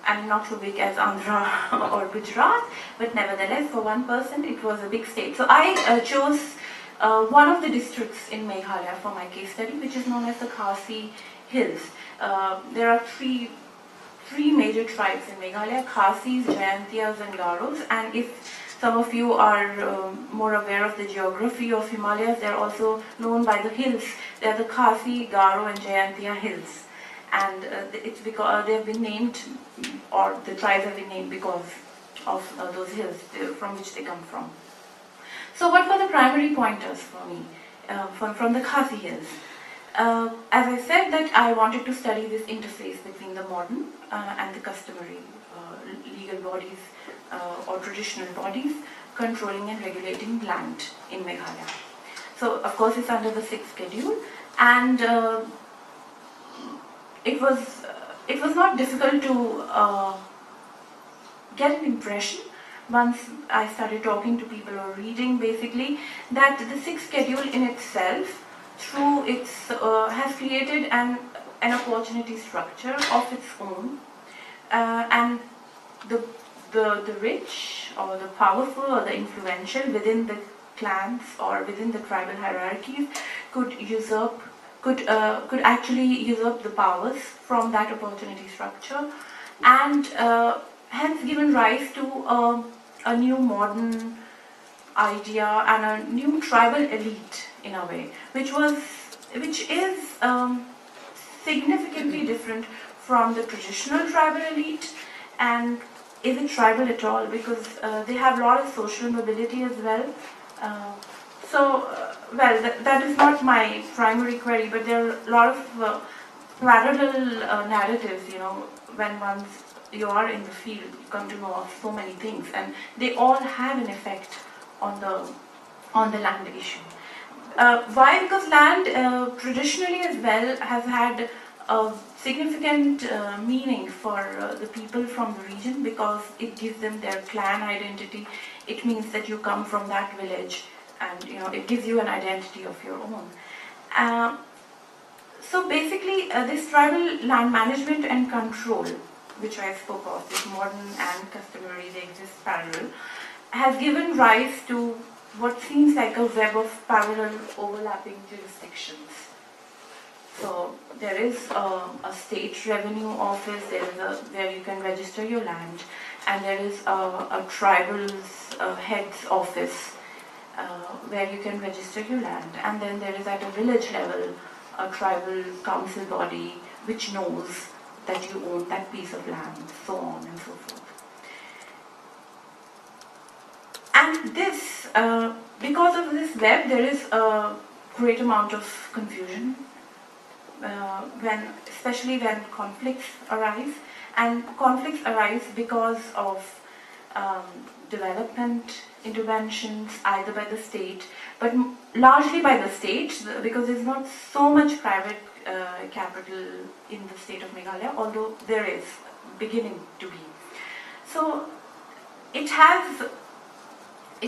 and not so big as Andhra or Gujarat, but nevertheless for one person it was a big state. So I chose one of the districts in Meghalaya for my case study, which is known as the Khasi Hills. There are three major tribes in Meghalaya: Khasis, Jayantiyas and Garos. And if some of you are more aware of the geography of Himalayas, they are also known by the hills. They are the Khasi, Garo and Jayantiya hills. And it's because they have been named, or the tribes have been named because of those hills from which they come from. So what were the primary pointers for me from the Khasi Hills? As I said, that I wanted to study this interface between the modern and the customary legal bodies or traditional bodies controlling and regulating land in Meghalaya. So of course it's under the 6th schedule, and it was not difficult to get an impression once I started talking to people or reading, basically, that the 6th schedule in itself, through its has created an opportunity structure of its own, and the rich or the powerful or the influential within the clans or within the tribal hierarchies could actually usurp the powers from that opportunity structure, and hence given rise to a new modern idea and a new tribal elite in a way, which is significantly different from the traditional tribal elite. And is it tribal at all? Because they have a lot of social mobility as well. That is not my primary query, but there are a lot of parallel narratives, when once you are in the field, you come to know of so many things, and they all have an effect on the land issue. Why? Because land traditionally as well has had a significant meaning for the people from the region, because it gives them their clan identity. It means that you come from that village, and it gives you an identity of your own. So basically, this tribal land management and control, which I spoke of, this modern and customary, they exist parallel, has given rise to what seems like a web of parallel overlapping jurisdictions. So there is a state revenue office, there is where you can register your land, and there is a tribal's head's office where you can register your land, and then there is at a village level a tribal council body which knows that you own that piece of land, so on and so forth. And this, because of this web, there is a great amount of confusion, especially when conflicts arise. And conflicts arise because of development interventions, either by the state, but largely by the state, because there's not so much private capital in the state of Meghalaya, although there is beginning to be. So it has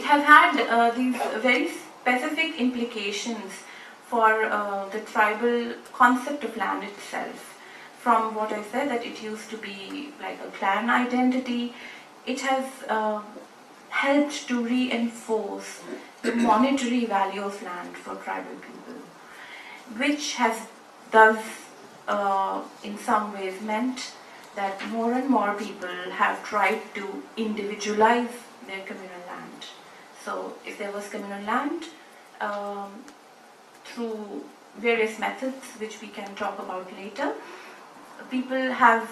had these very specific implications for the tribal concept of land itself. From what I said, that it used to be like a clan identity, it has helped to reinforce the monetary value of land for tribal people, which has thus in some ways meant that more and more people have tried to individualize their communal land. So if there was communal land, through various methods which we can talk about later, people have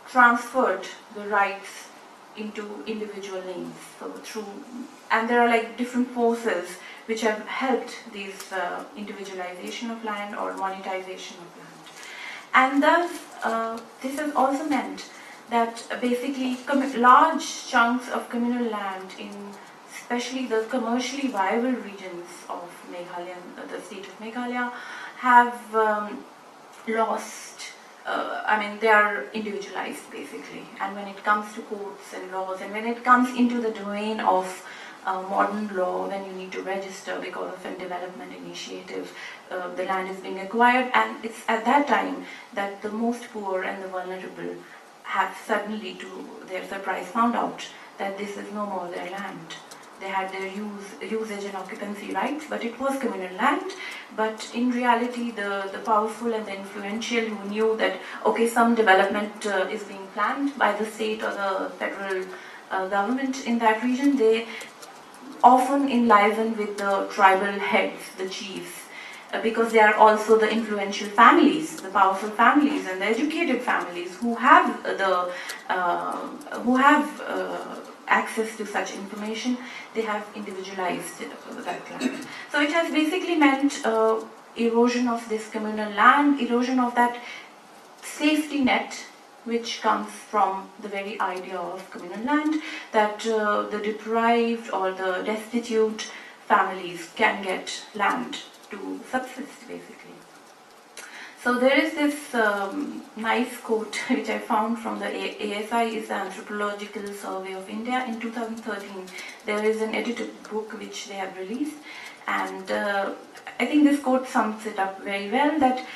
transferred the rights into individual names. So and there are like different forces which have helped these individualization of land or monetization of land. And thus, this has also meant that basically large chunks of communal land in especially the commercially viable regions of Meghalaya, the state of Meghalaya, have lost, they are individualized basically. And when it comes to courts and laws, and when it comes into the domain of modern law, when you need to register because of a development initiative, the land is being acquired, and it's at that time that the most poor and the vulnerable have suddenly, to their surprise, found out that this is no more their land. They had their usage and occupancy rights, but it was communal land. But in reality, the powerful and the influential who knew that, okay, some development is being planned by the state or the federal government in that region, they often enliven with the tribal heads, the chiefs, because they are also the influential families, the powerful families and the educated families who have access to such information. They have individualized that land. So it has basically meant erosion of this communal land, erosion of that safety net which comes from the very idea of communal land, that the deprived or the destitute families can get land to subsist basically. So there is this nice quote which I found from the ASI, is the Anthropological Survey of India in 2013. There is an edited book which they have released, and I think this quote sums it up very well, that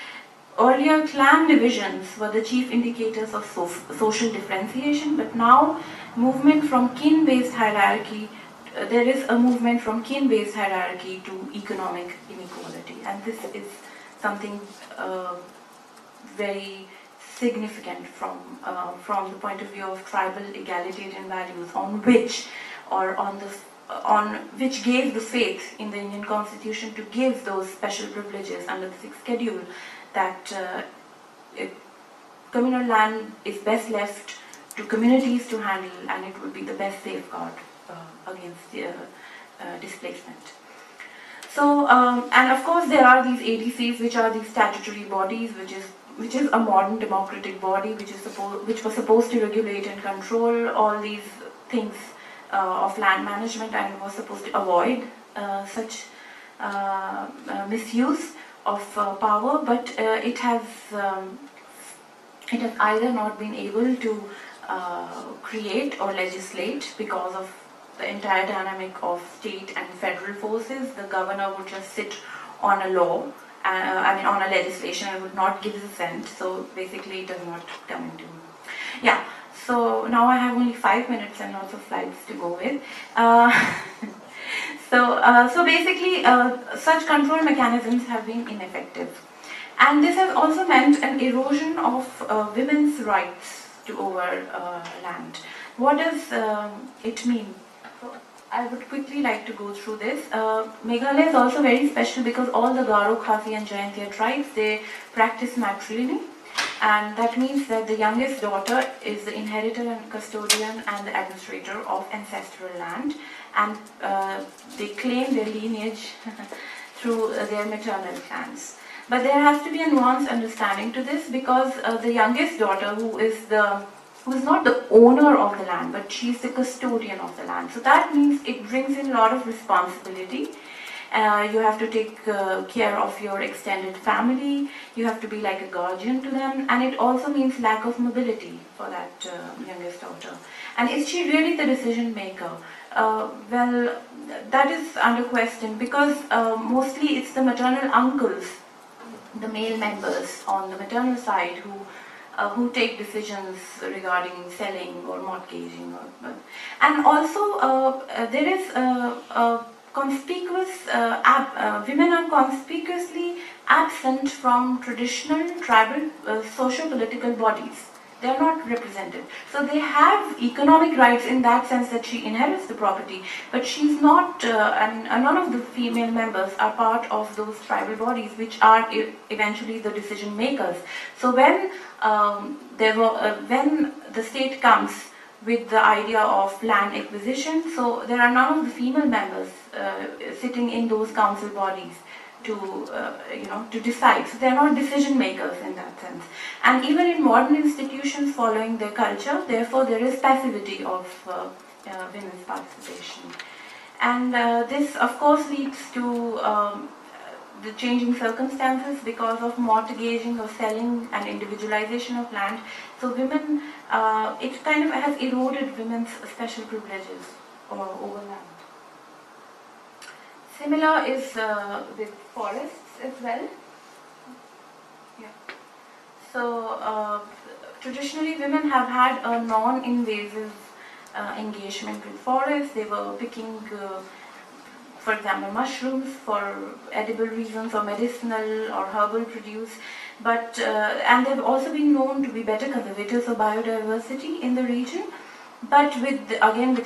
earlier clan divisions were the chief indicators of social differentiation, but now movement from kin-based hierarchy, there is a movement from kin-based hierarchy to economic inequality, and this is something very significant from the point of view of tribal egalitarian values, on which gave the faith in the Indian Constitution to give those special privileges under the 6th schedule, that communal land is best left to communities to handle, and it would be the best safeguard against displacement. So, and of course there are these ADCs, which are these statutory bodies, which is a modern democratic body, which was supposed to regulate and control all these things of land management, and was supposed to avoid such misuse of power, but it has either not been able to create or legislate because of the entire dynamic of state and federal forces. The governor would just sit on a law, on a legislation, and would not give assent. So basically, it does not come into. Yeah. So now I have only 5 minutes and lots of slides to go with. So basically, such control mechanisms have been ineffective, and this has also meant an erosion of women's rights to own land. What does it mean? I would quickly like to go through this. Meghalaya is also very special because all the Garo, Khasi and Jaintia tribes, they practice matrilineal, and that means that the youngest daughter is the inheritor and custodian and the administrator of ancestral land, and they claim their lineage through their maternal clans. But there has to be a nuanced understanding to this, because the youngest daughter, who is not the owner of the land, but she's the custodian of the land. So that means it brings in a lot of responsibility, You have to take care of your extended family. You have to be like a guardian to them, and it also means lack of mobility for that youngest daughter. And is she really the decision maker? Well, that is under question, because mostly it's the maternal uncles, the male members on the maternal side, who take decisions regarding selling or mortgaging. And also there is conspicuous, women are conspicuously absent from traditional tribal socio-political bodies. They are not represented. So they have economic rights in that sense that she inherits the property, but she's not, and none of the female members are part of those tribal bodies, which are eventually the decision makers. So when when the state comes with the idea of land acquisition, so there are none of the female members sitting in those council bodies to to decide. So they are not decision makers in that sense. And even in modern institutions following their culture, therefore there is passivity of women's participation. And this of course leads to the changing circumstances because of mortgaging or selling and individualization of land. So women, it kind of has eroded women's special privileges over land. Similar is with forests as well. Yeah. So traditionally women have had a non-invasive engagement with forests. They were picking for example, mushrooms for edible reasons or medicinal or herbal produce, but and they've also been known to be better conservators of biodiversity in the region. But with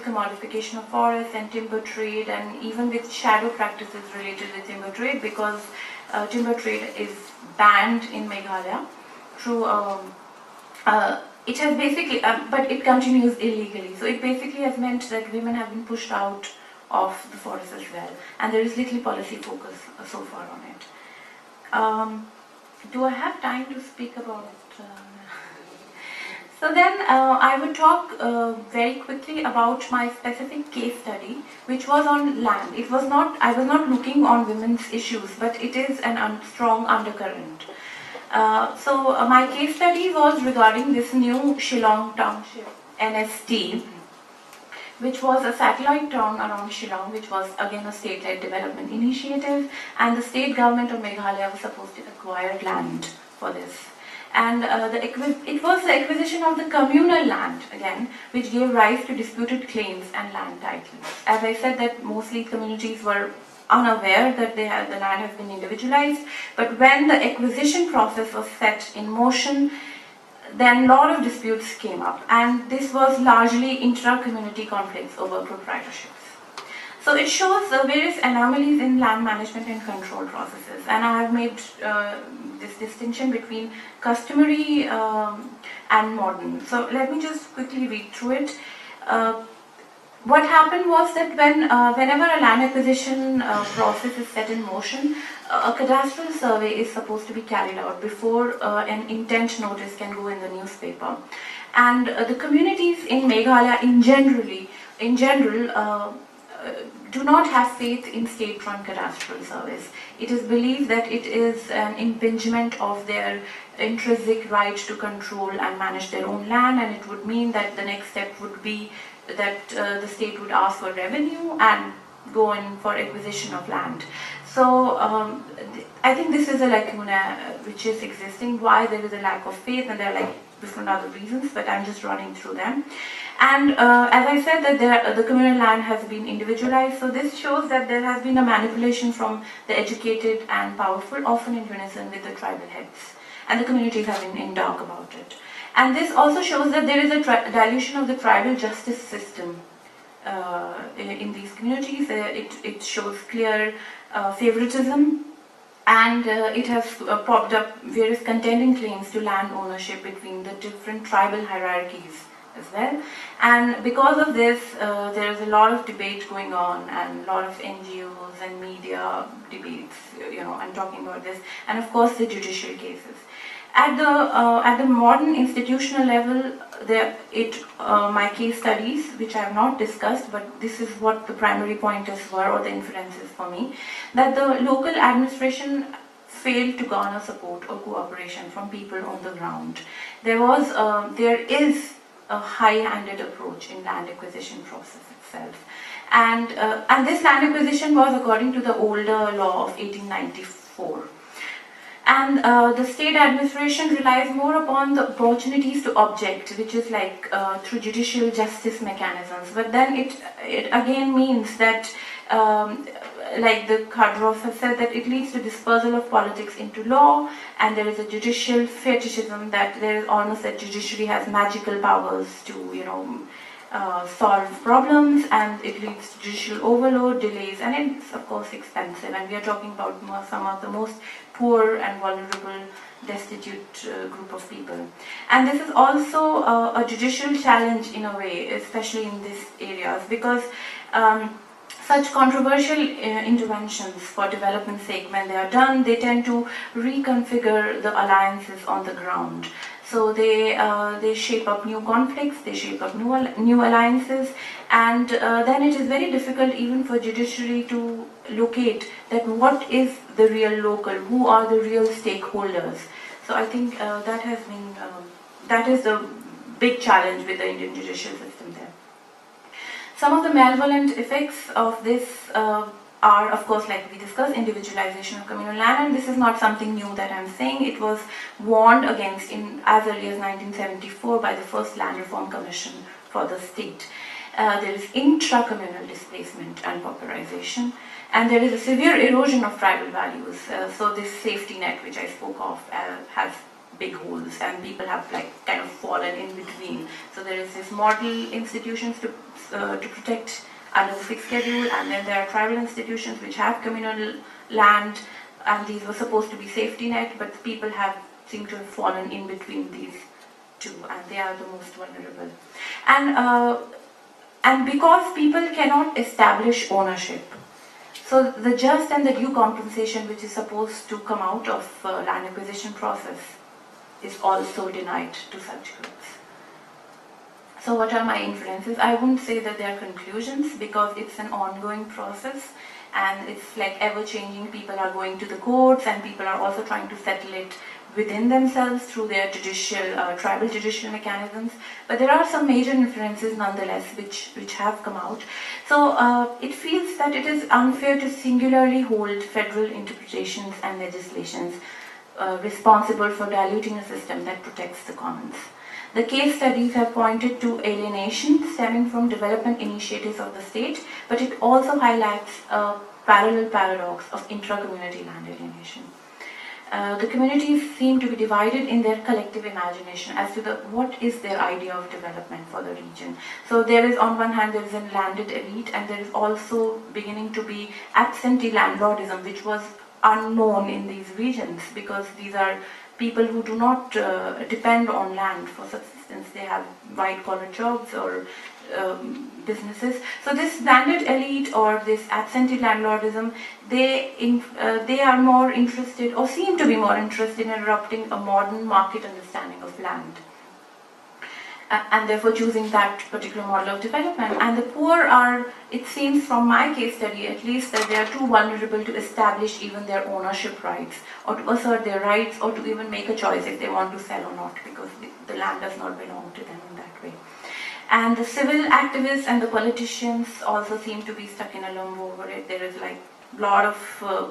commodification of forests and timber trade, and even with shadow practices related to timber trade, because timber trade is banned in Meghalaya through it has basically, but it continues illegally. So it basically has meant that women have been pushed out of the forest as well, and there is little policy focus so far on it. Do I have time to speak about it? So then I would talk very quickly about my specific case study, which was on land. It was not, I was not looking on women's issues, but it is an strong undercurrent. So my case study was regarding this new Shillong township, NST, which was a satellite town around Shillong, which was again a state-led development initiative, and the state government of Meghalaya was supposed to acquire land for this. And it was the acquisition of the communal land, again, which gave rise to disputed claims and land titles. As I said, that mostly communities were unaware that the land has been individualized, but when the acquisition process was set in motion, then a lot of disputes came up, and this was largely intra-community conflicts over proprietorships. So it shows various anomalies in land management and control processes, and I have made this distinction between customary and modern. So let me just quickly read through it. What happened was that whenever a land acquisition process is set in motion, a cadastral survey is supposed to be carried out before an intent notice can go in the newspaper. And the communities in Meghalaya in general do not have faith in state-run cadastral surveys. It is believed that it is an impingement of their intrinsic right to control and manage their own land, and it would mean that the next step would be that the state would ask for revenue and go in for acquisition of land. So I think this is a lacuna which is existing, why there is a lack of faith, and there are like different other reasons, but I'm just running through them. And as I said, that the communal land has been individualized, so this shows that there has been a manipulation from the educated and powerful, often in unison with the tribal heads, and the communities have been in dark about it. And this also shows that there is a dilution of the tribal justice system in these communities. It shows clear favoritism, and it has propped up various contending claims to land ownership between the different tribal hierarchies as well. And because of this, there is a lot of debate going on, and a lot of NGOs and media debates, and talking about this, and of course the judicial cases. At the modern institutional level, my case studies, which I have not discussed, but this is what the primary pointers were, or the inferences for me, that the local administration failed to garner support or cooperation from people on the ground. There is a high-handed approach in land acquisition process itself, and this land acquisition was according to the older law of 1894. And the state administration relies more upon the opportunities to object, which is like through judicial justice mechanisms. But then it again means that, like the Khadrov has said, that it leads to dispersal of politics into law, and there is a judicial fetishism that there is almost that judiciary has magical powers to, solve problems, and it leads to judicial overload, delays, and it's of course expensive. And we are talking about some of the most poor and vulnerable, destitute group of people. And this is also a judicial challenge in a way, especially in these areas, because such controversial interventions for development's sake, when they are done, they tend to reconfigure the alliances on the ground. So they shape up new conflicts, they shape up new alliances, and then it is very difficult even for judiciary to locate that what is the real local, who are the real stakeholders. So I think that is the big challenge with the Indian judicial system there. Some of the malevolent effects of this are, of course, like we discussed, individualization of communal land, and this is not something new that I'm saying. It was warned against in as early as 1974 by the first Land Reform Commission for the state. There is intra-communal displacement and pauperization, and there is a severe erosion of tribal values. So this safety net, which I spoke of, has big holes, and people have kind of fallen in between. So there is this model institutions to protect under the 6th schedule, and then there are tribal institutions which have communal land, and these were supposed to be safety net, but people seem to have fallen in between these two, and they are the most vulnerable. And because people cannot establish ownership, so the just and the due compensation which is supposed to come out of land acquisition process is also denied to such groups. So what are my inferences? I wouldn't say that they are conclusions, because it's an ongoing process, and it's like ever changing. People are going to the courts, and people are also trying to settle it within themselves through their tribal judicial mechanisms. But there are some major inferences nonetheless which have come out. So it feels that it is unfair to singularly hold federal interpretations and legislations responsible for diluting a system that protects the commons. The case studies have pointed to alienation stemming from development initiatives of the state, but it also highlights a parallel paradox of intra-community land alienation. The communities seem to be divided in their collective imagination as to what is their idea of development for the region. So there is, on one hand, there is a landed elite, and there is also beginning to be absentee landlordism, which was unknown in these regions, because these are people who do not depend on land for subsistence. They have white-collar jobs or businesses. So this landed elite or this absentee landlordism, they are more interested, or seem to be more interested, in adopting a modern market understanding of land, and therefore choosing that particular model of development. And the poor are, it seems from my case study at least, that they are too vulnerable to establish even their ownership rights, or to assert their rights, or to even make a choice if they want to sell or not, because the land does not belong to them in that way. And the civil activists and the politicians also seem to be stuck in a limbo over it. There is a lot of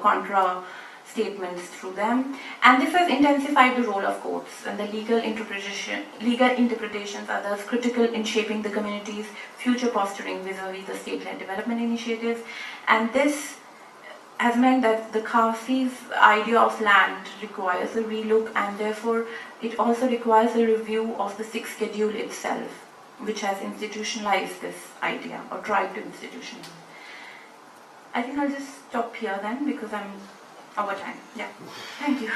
contra statements through them, and this has intensified the role of courts, and the legal interpretations are thus critical in shaping the community's future posturing vis-a-vis the state-led development initiatives. And this has meant that the Khafi's idea of land requires a relook, and therefore it also requires a review of the 6th schedule itself, which has institutionalized this idea, or tried to institutionalize. I think I'll just stop here then, because I'm over time. Yeah. Thank you.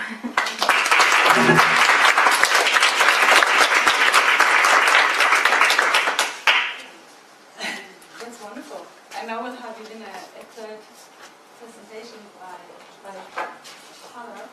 That's wonderful. And now we'll have even a third presentation by Hannah.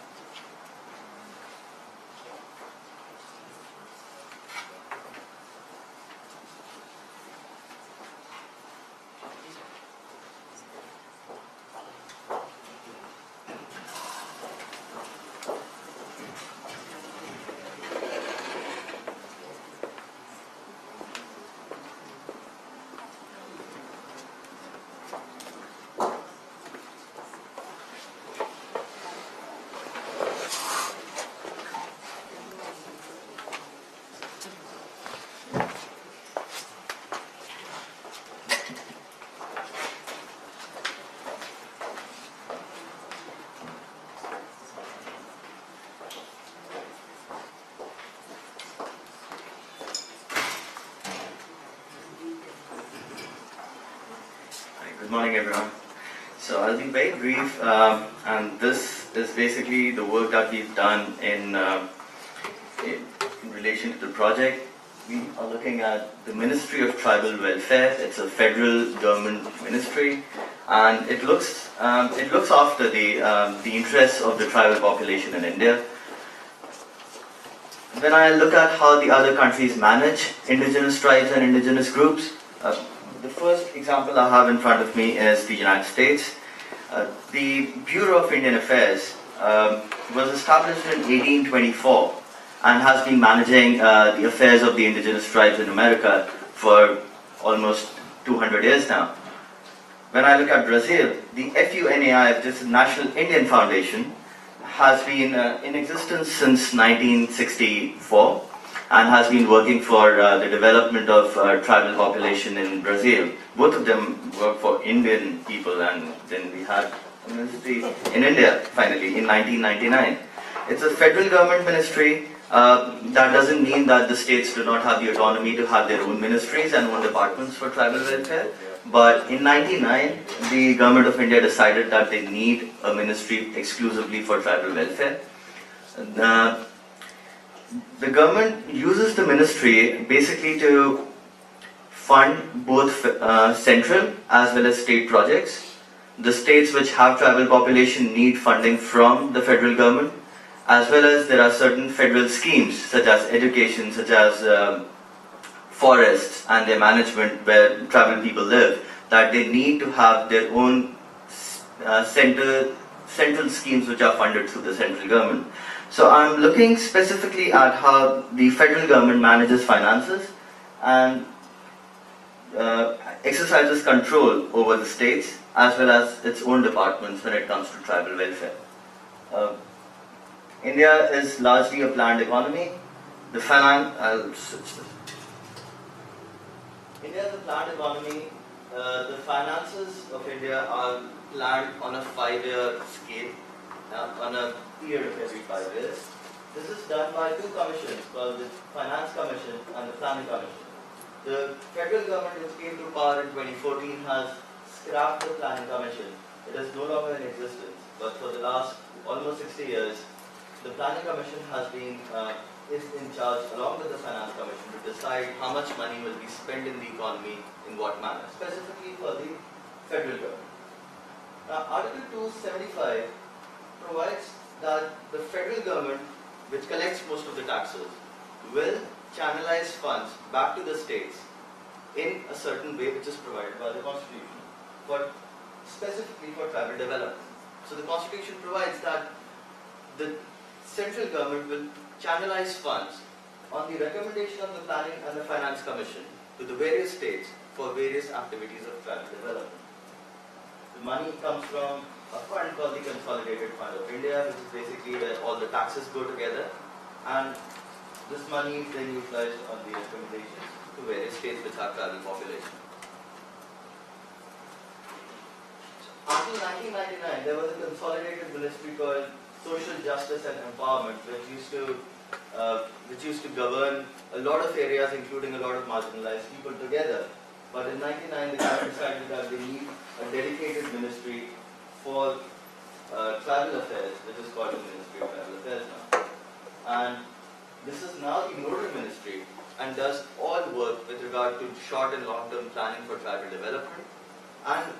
Good morning, everyone. So I'll be very brief, and this is basically the work that we've done in relation to the project. We are looking at the Ministry of Tribal Welfare. It's a federal government ministry, and it looks after the interests of the tribal population in India. When I look at how the other countries manage indigenous tribes and indigenous groups, the first example I have in front of me is the United States. The Bureau of Indian Affairs was established in 1824 and has been managing the affairs of the indigenous tribes in America for almost 200 years now. When I look at Brazil, the FUNAI, which is the National Indian Foundation, has been in existence since 1964 and has been working for the development of tribal population in Brazil. Both of them work for Indian people, and then we had a ministry in India finally in 1999. It's a federal government ministry. That doesn't mean that the states do not have the autonomy to have their own ministries and own departments for tribal welfare. But in 1999, the government of India decided that they need a ministry exclusively for tribal welfare. The government uses the ministry basically to fund both central as well as state projects. The states which have tribal population need funding from the federal government, as well as there are certain federal schemes such as education, such as forests and their management where tribal people live, that they need to have their own central schemes which are funded through the central government. So I'm looking specifically at how the federal government manages finances and exercises control over the states as well as its own departments when it comes to tribal welfare. India is largely a planned economy. India is a planned economy. The finances of India are planned on a 5-year scale, on a period of every 5 years. This is done by two commissions called the Finance Commission and the Planning Commission. The federal government, which came to power in 2014, has scrapped the Planning Commission. It is no longer in existence, but for the last almost 60 years, the Planning Commission is in charge, along with the Finance Commission, to decide how much money will be spent in the economy in what manner, specifically for the federal government. Now, Article 275 provides that the federal government, which collects most of the taxes, will channelize funds back to the states in a certain way which is provided by the Constitution, specifically for tribal development. So the Constitution provides that the central government will channelize funds on the recommendation of the Planning and the Finance Commission to the various states for various activities of tribal development. The money comes from a fund called the Consolidated Fund of India, which is basically where all the taxes go together, and this money is then utilized on the recommendations to various states which have tribal population. Until 1999, there was a consolidated ministry called Social Justice and Empowerment, which used to govern a lot of areas, including a lot of marginalized people together. But in 1999, the government decided that they need a dedicated ministry for tribal affairs, which is called the Ministry of Tribal Affairs now. And this is now the nodal ministry and does all work with regard to short and long-term planning for tribal development. And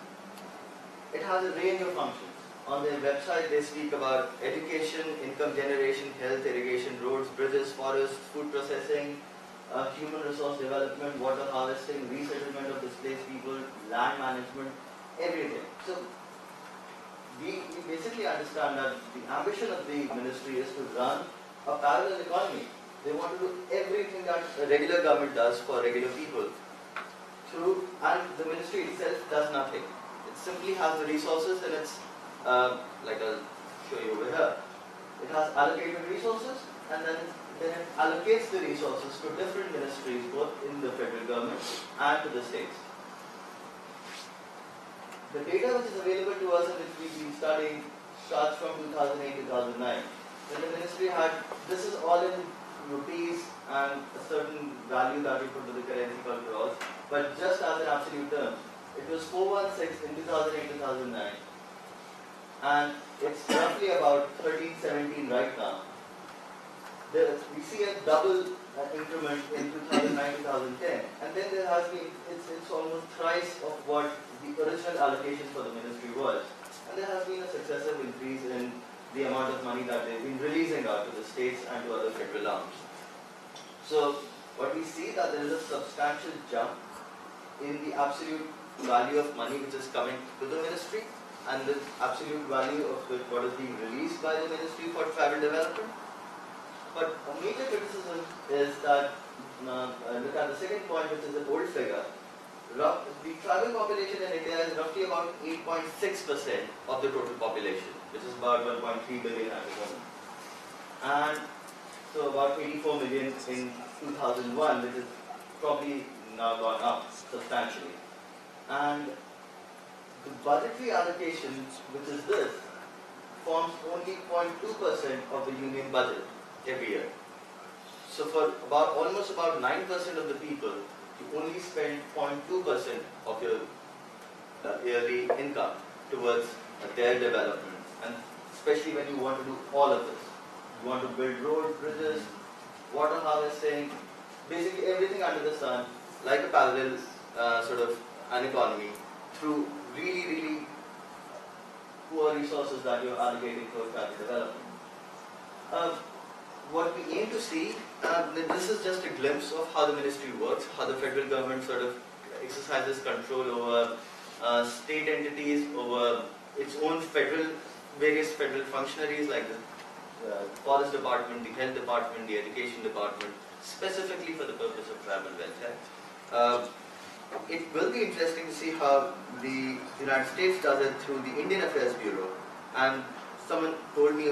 it has a range of functions. On their website, they speak about education, income generation, health, irrigation, roads, bridges, forests, food processing, human resource development, water harvesting, resettlement of displaced people, land management, everything. So we basically understand that the ambition of the ministry is to run a parallel economy. They want to do everything that a regular government does for regular people. And the ministry itself does nothing. It simply has the resources, and it's like I'll show you over here. It has allocated resources, and then it allocates the resources to different ministries, both in the federal government and to the states. The data which is available to us and which we've been studying starts from 2008-2009. When the ministry had, this is all in rupees and a certain value that we put to the currency called crores, but just as in absolute terms, It was 416 in 2008-2009, and it's roughly about 13-17 right now. We see a double increment in 2009-2010, and then there has been, it's almost thrice of what the original allocation for the ministry was. And there has been a successive increase in the amount of money that they've been releasing out to the states and to other federal arms. So what we see that there is a substantial jump in the absolute value of money which is coming to the ministry and the absolute value of what is being released by the ministry for tribal development. But a major criticism is that, look at the second point, which is an old figure. The tribal population in India is roughly about 8.6% of the total population, which is about 1.3 billion at the moment. And so about 84 million in 2001, which is probably now gone up substantially. And the budgetary allocation, which is this, forms only 0.2% of the union budget every year. So for almost about 9% of the people, you only spend 0.2% of your yearly income towards their development, and especially when you want to do all of this. You want to build roads, bridges, water harvesting, basically everything under the sun, like a parallel sort of an economy, through really, really poor resources that you're allocating for tribal development. What we aim to see, this is just a glimpse of how the ministry works, how the federal government sort of exercises control over state entities, over its own various federal functionaries like the forest department, the health department, the education department, specifically for the purpose of tribal welfare. It will be interesting to see how the United States does it through the Indian Affairs Bureau. And someone told me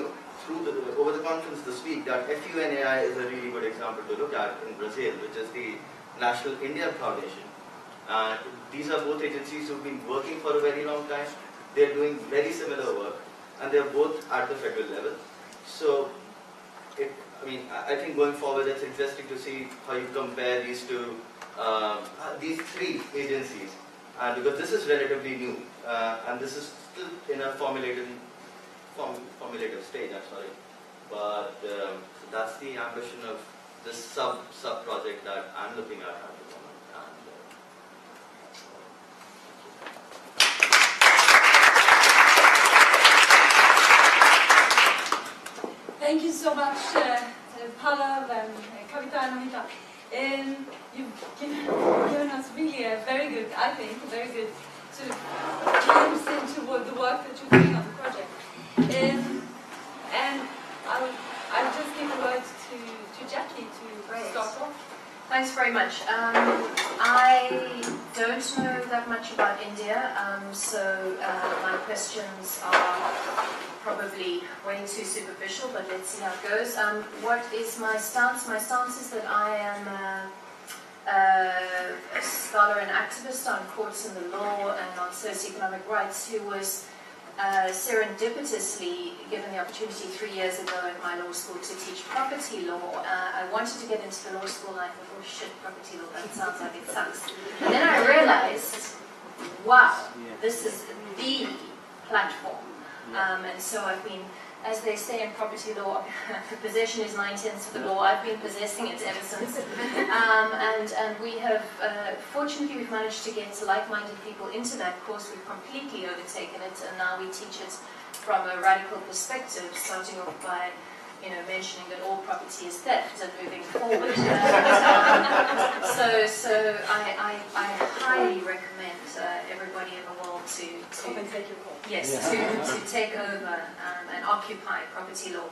over the conference this week that FUNAI is a really good example to look at in Brazil, which is the National Indian Foundation. These are both agencies who've been working for a very long time. They're doing very similar work, and they're both at the federal level. So, I think going forward, it's interesting to see how you compare these these three agencies, because this is relatively new, and this is still in a formulative stage, I'm sorry. But that's the ambition of this sub-project that I'm looking at the moment. Thank you so much, Pallav and Kavita and Amita. You've given us really a very good, I think, a very good sort of glimpse into the work that you're doing on the project. And I'll just give the word to Jackie to start off. Thanks very much. I don't know that much about India, so my questions are probably way too superficial, but let's see how it goes. What is my stance? My stance is that I am a scholar and activist on courts and the law and on socioeconomic rights who was serendipitously given the opportunity 3 years ago at my law school to teach property law. I wanted to get into the law school and I thought, oh shit, property law, that sounds like it sucks. And then I realized, wow, this is the platform. And so I've been, as they say in property law, possession is 9/10 of the law. I've been possessing it ever since. And we have, fortunately, we've managed to get like-minded people into that course. We've completely overtaken it, and now we teach it from a radical perspective, starting off by mentioning that all property is theft and moving forward. So I highly recommend everybody in the world to take over and occupy property law.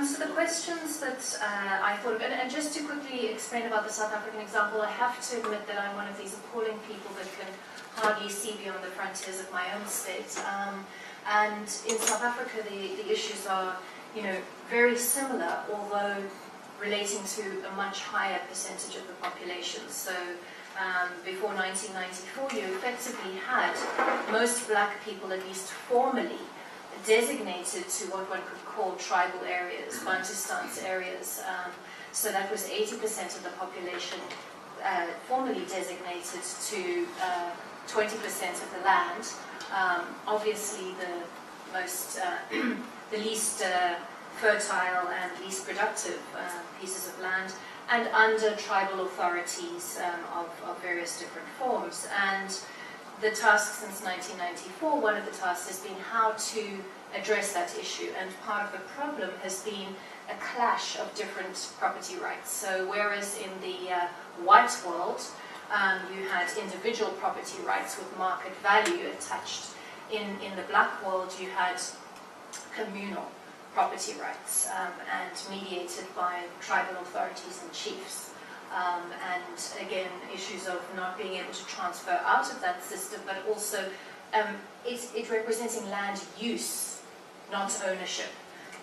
So the questions that I thought of, and just to quickly explain about the South African example, I have to admit that I'm one of these appalling people that can hardly see beyond the frontiers of my own state. And in South Africa, the issues are very similar, although relating to a much higher percentage of the population. So before 1994, you effectively had most black people, at least formally, designated to what one could call tribal areas, Bantustan's areas. So that was 80% of the population formally designated to 20% of the land. Obviously, the most, the least fertile and least productive pieces of land, and under tribal authorities of various different forms. And the task since 1994, one of the tasks has been how to address that issue. And part of the problem has been a clash of different property rights. So whereas in the white world, you had individual property rights with market value attached, in the black world you had communal property rights and mediated by tribal authorities and chiefs. And again, issues of not being able to transfer out of that system, but also it representing land use, not ownership.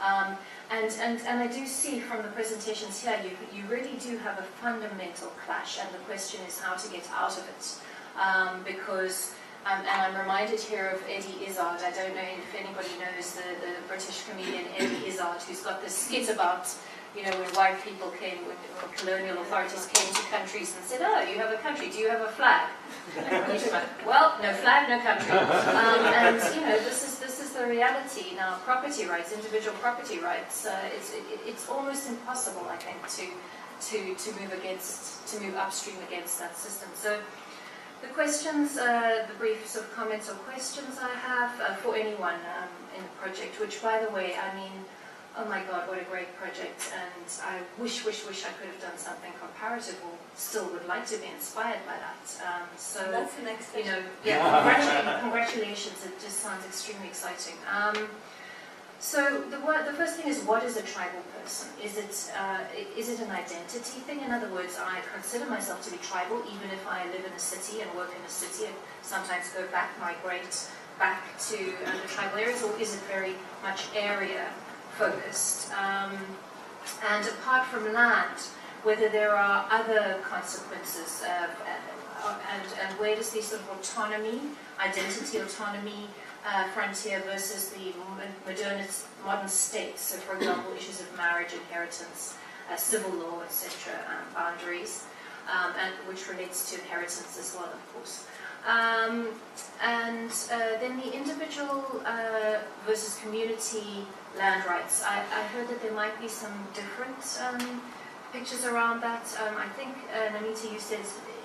And I do see from the presentations here, you really do have a fundamental clash, and the question is how to get out of it. Because, and I'm reminded here of Eddie Izzard. I don't know if anybody knows the British comedian Eddie Izzard, who's got this skit about, you know, when white people came, when colonial authorities came to countries and said, oh, you have a country, do you have a flag? Well, no flag, no country. And, you know, this is the reality now. Property rights, individual property rights, it's almost impossible, I think, to move upstream against that system. So the questions, the brief sort of comments or questions I have for anyone in the project, which, by the way, I mean, oh my God, what a great project, and I wish I could have done something comparative, or still would like to be inspired by that. So that's the next you know, session. yeah, congratulations, it just sounds extremely exciting. So the first thing is, what is a tribal person? Is it an identity thing? In other words, I consider myself to be tribal even if I live in a city and work in a city and sometimes go back, migrate back to the tribal areas, or is it very much area focused? And apart from land, whether there are other consequences and where does this sort of autonomy, identity autonomy, frontier versus the modern states, so for example issues of marriage, inheritance, civil law, etc., boundaries, and which relates to inheritance as well, of course. And then the individual versus community land rights. I heard that there might be some different pictures around that. I think, Namita, you said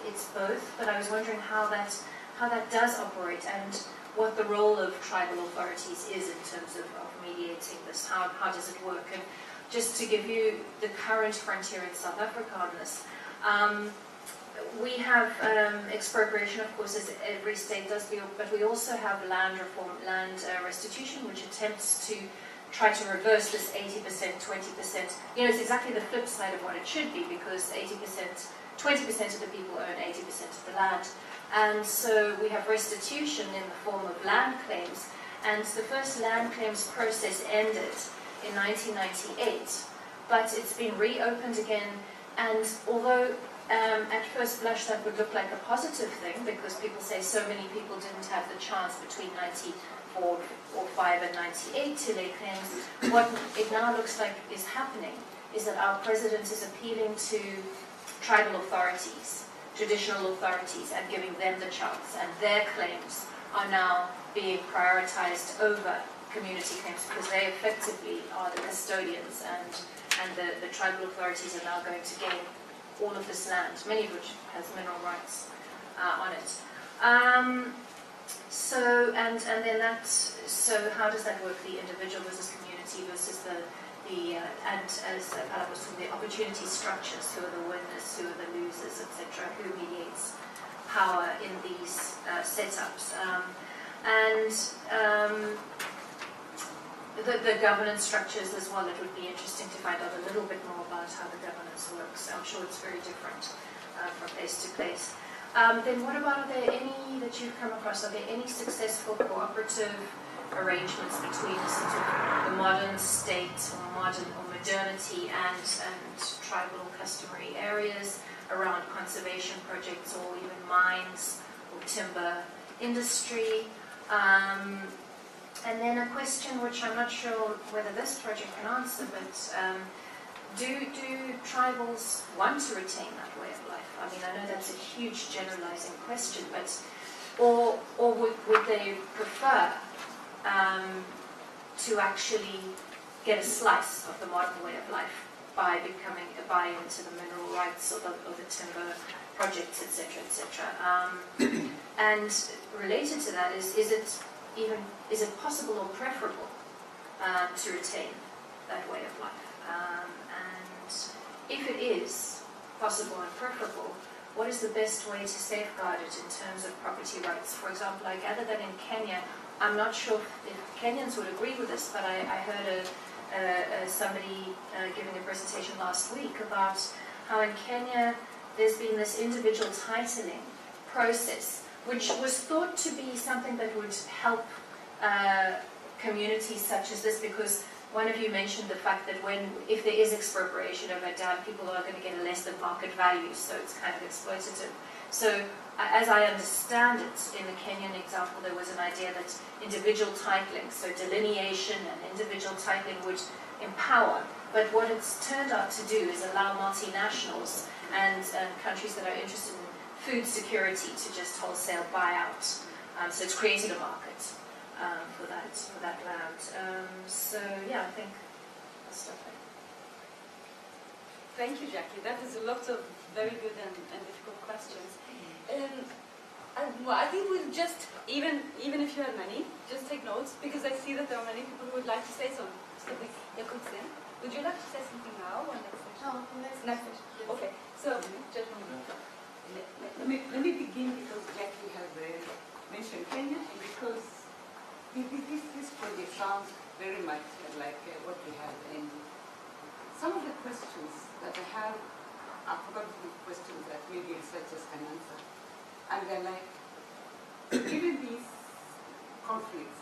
it's both, but I was wondering how that does operate and what the role of tribal authorities is in terms of mediating this. How does it work? And just to give you the current frontier in South Africa on this, we have expropriation, of course, as every state does, but we also have land reform, land restitution, which attempts to try to reverse this 80%, 20%. You know, it's exactly the flip side of what it should be, because 20% of the people own 80% of the land. And so we have restitution in the form of land claims. And the first land claims process ended in 1998, but it's been reopened again. And although at first blush that would look like a positive thing, because people say so many people didn't have the chance between 94 or 5 and 98 to lay claims, what it now looks like is happening is that our president is appealing to tribal authorities, traditional authorities, and giving them the chance, and their claims are now being prioritized over community claims, because they effectively are the custodians, and the tribal authorities are now going to gain all of this land, many of which has mineral rights on it. So how does that work? The individual versus community versus and as Pala was saying, the opportunity structures, who are the winners, who are the losers, etc., who mediates power in these setups. The governance structures as well, it would be interesting to find out a little bit more about how the governance works. I'm sure it's very different from place to place. Then what about, are there any that you've come across, are there any successful cooperative arrangements between sort of the modern state or modernity and tribal customary areas around conservation projects or even mines or timber industry? And then a question which I'm not sure whether this project can answer, but do tribals want to retain that way of life? I mean, I know that's a huge generalizing question, but or would they prefer to actually get a slice of the modern way of life by becoming a buy into the mineral rights or the timber projects, etc., etc. And related to that is it possible or preferable to retain that way of life? And if it is possible and preferable, what is the best way to safeguard it in terms of property rights? For example, I gather that in Kenya, I'm not sure if Kenyans would agree with this, but I heard somebody giving a presentation last week about how in Kenya there's been this individual titling process, which was thought to be something that would help communities such as this, because one of you mentioned the fact that if there is expropriation of a dam, people are going to get a less than market value, so it's kind of exploitative. So as I understand it, in the Kenyan example, there was an idea that individual titling, so delineation and individual titling would empower. But what it's turned out to do is allow multinationals and countries that are interested in food security to just wholesale buy out. So it's created a market for that land. So yeah, I think I'll stop there. Thank you, Jackie. That is a lot of very good and difficult questions. I think we'll just, even if you have many, just take notes, because I see that there are many people who would like to say something. Would you like to say something now or next session? No, next session. Okay, so just one minute. Let me begin because Jackie has mentioned Kenya, and because this project sounds very much like what we have. And some of the questions that I have are probably questions that maybe researchers can answer. And they're like, given these conflicts,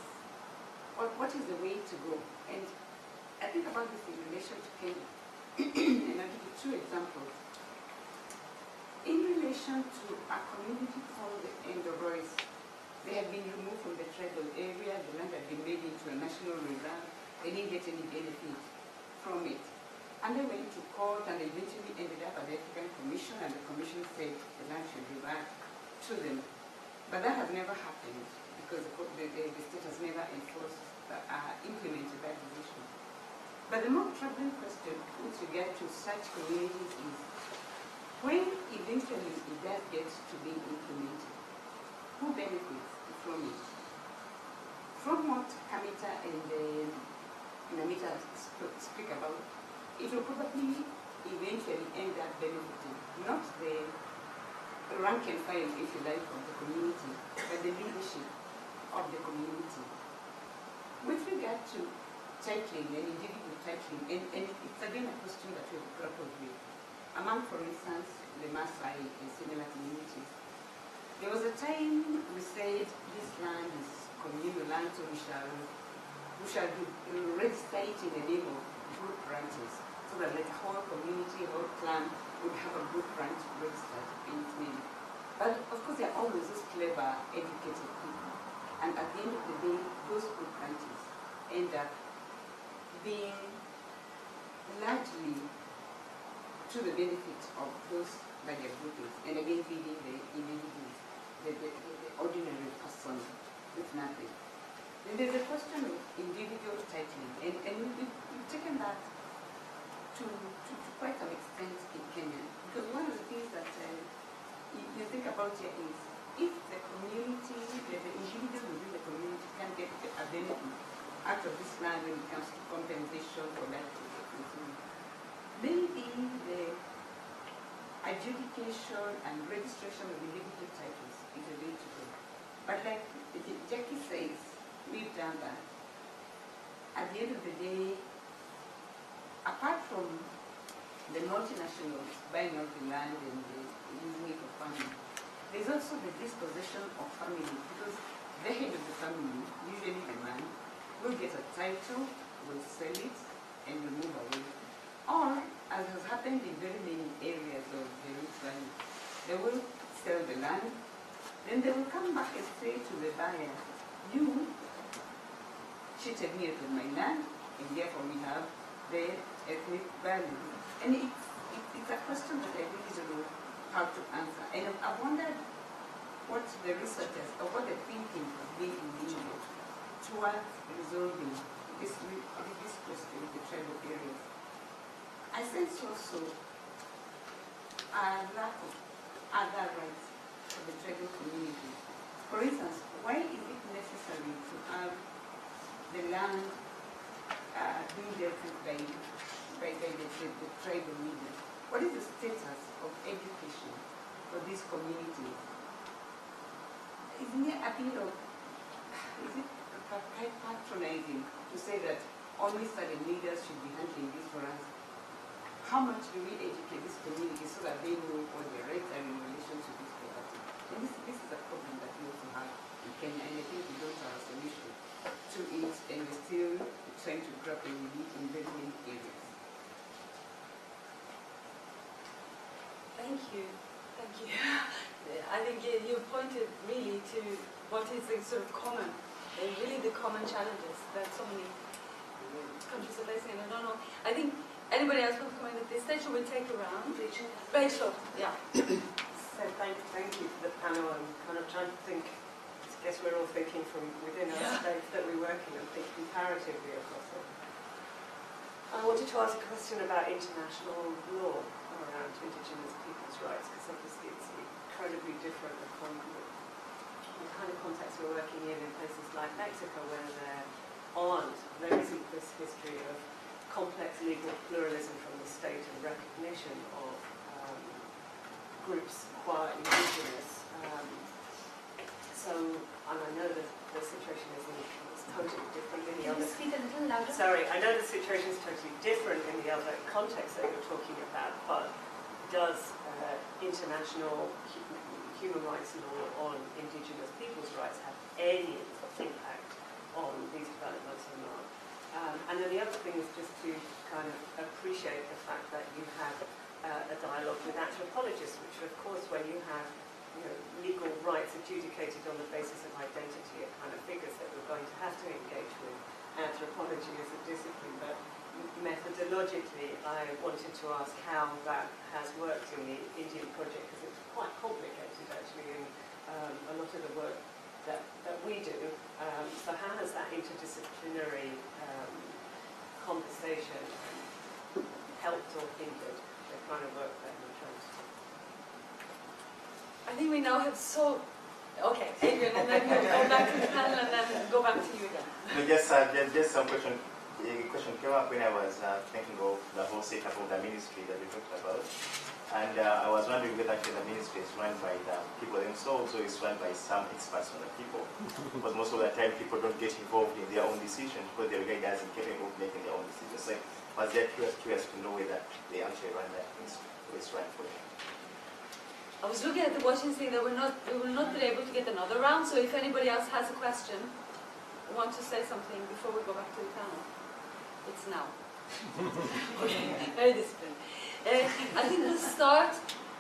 what is the way to go? And I think about this in relation to Kenya. And I'll give you two examples. In relation to a community called the Endorois, they have been removed from the tribal area, the land had been made into a national reserve, they didn't get any benefit from it. And they went to court and eventually ended up at the African Commission, and the Commission said the land should revert to them. But that has never happened because the state has never implemented that decision. But the more troubling question with regard to such communities is, when eventually it does get to be implemented, who benefits from it? From what Kamita and Namita speak about, it will probably eventually end up benefiting not the rank and file, if you like, of the community, but the leadership of the community. With regard to titling and individual titling, and it's again a question that we've grappled with. Among, for instance, the Maasai and similar communities, there was a time we said this land is communal land, so we shall register it in the name of group ranches, so that like a whole community, a whole clan would have a group ranch registered in its name. But of course, there are always those clever, educated people, and at the end of the day, those group ranches end up being largely to the benefit of those larger groupings, and again leaving the individuals, the ordinary person with nothing. Then there's a question of individual titling, and we've taken that to quite an extent in Kenya, because one of the things that you think about here is, if the community, the individuals within the community can get a benefit out of this land when it comes to compensation for that, maybe the adjudication and registration of individual titles is a way to go. But like Jackie says, we've done that. At the end of the day, apart from the multinationals buying out the land and using it for farming, there's also the dispossession of family, because the head of the family, usually the man, will get a title, will sell it, and will move away. Or, as has happened in very many areas of the Rift Valley, they will sell the land, then they will come back and say to the buyer, you cheated me out of my land, and therefore we have the ethnic value. And it's a question that I really don't know how to answer. And I wondered what the researchers or what the thinking has been in India towards resolving this question in the tribal areas. I sense also a lack of other rights for the tribal community. For instance, why is it necessary to have the land being dealt with by the tribal leaders? What is the status of education for these communities? Isn't it a bit of, is it patronizing to say that only certain leaders should be handling this for us? How much do we educate this community so that they know what their rights are in relation to this property? And this is a problem that we also have in Kenya, and I think we don't have a solution to it, and we're still trying to grapple with it in very many areas. Thank you. Thank you. I think you pointed really to what is the sort of common, really the common challenges that so many countries are facing. And I don't know, I think anybody else want to come in at this stage, or we'll take a round? Rachel, yeah. So thank you for the panel. I'm kind of trying to think, I guess we're all thinking from within our states that we work in and think comparatively across it. I wanted to ask a question about international law around Indigenous people's rights, because obviously it's incredibly different from the kind of context we're working in places like Mexico, where there isn't this history of complex legal pluralism from the state and recognition of groups qua indigenous. And I know that the situation is totally different in the other. Speak a little louder. Sorry, I know the situation is totally different in the other context that you're talking about, but does international human rights law on indigenous people's rights have any impact on these developments or not? And then the other thing is just to kind of appreciate the fact that you have a dialogue with anthropologists, which of course when you have legal rights adjudicated on the basis of identity are kind of figures that we're going to have to engage with anthropology as a discipline. But methodologically, I wanted to ask how that has worked in the Indian project, because it's quite complicated actually in a lot of the work that we do. So how has that interdisciplinary conversation helped or hindered the kind of work that you're trying to do? I think we now have okay, Adrian, and then we'll go back to the panel and then go back to you again. No, just some question. A question came up when I was thinking of the whole setup of the ministry that we talked about. And I was wondering whether actually the ministry is run by the people themselves or is run by some experts on the people. Because most of the time people don't get involved in their own decisions because the guy isn't capable of making their own decisions. So I was curious to know whether they actually run that ministry or it's run for them. I was looking at the watching thing that we will not be able to get another round, so if anybody else has a question, want to say something before we go back to the panel, it's now. Okay, very disciplined. I think we'll start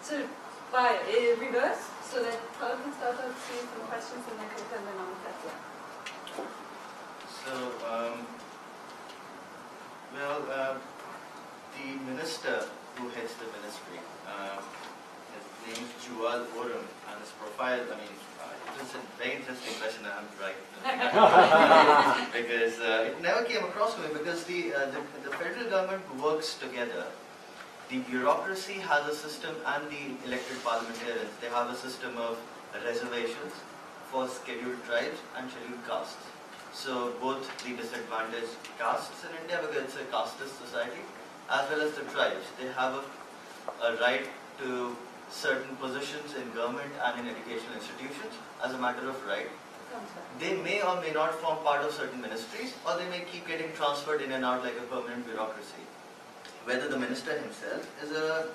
sort of by reverse, so that Carl can start out seeing some questions and then can turn them on with that. So, the minister who heads the ministry, his name is Jual Oram, and his profile, I mean, it was a very interesting question, and I'm right. Because it never came across to me, because the federal government works together. The bureaucracy has a system, and the elected parliamentarians, they have a system of reservations for scheduled tribes and scheduled castes. So both the disadvantaged castes in India, because it's a casteist society, as well as the tribes, they have a right to certain positions in government and in educational institutions as a matter of right. They may or may not form part of certain ministries, or they may keep getting transferred in and out like a permanent bureaucracy. Whether the minister himself is a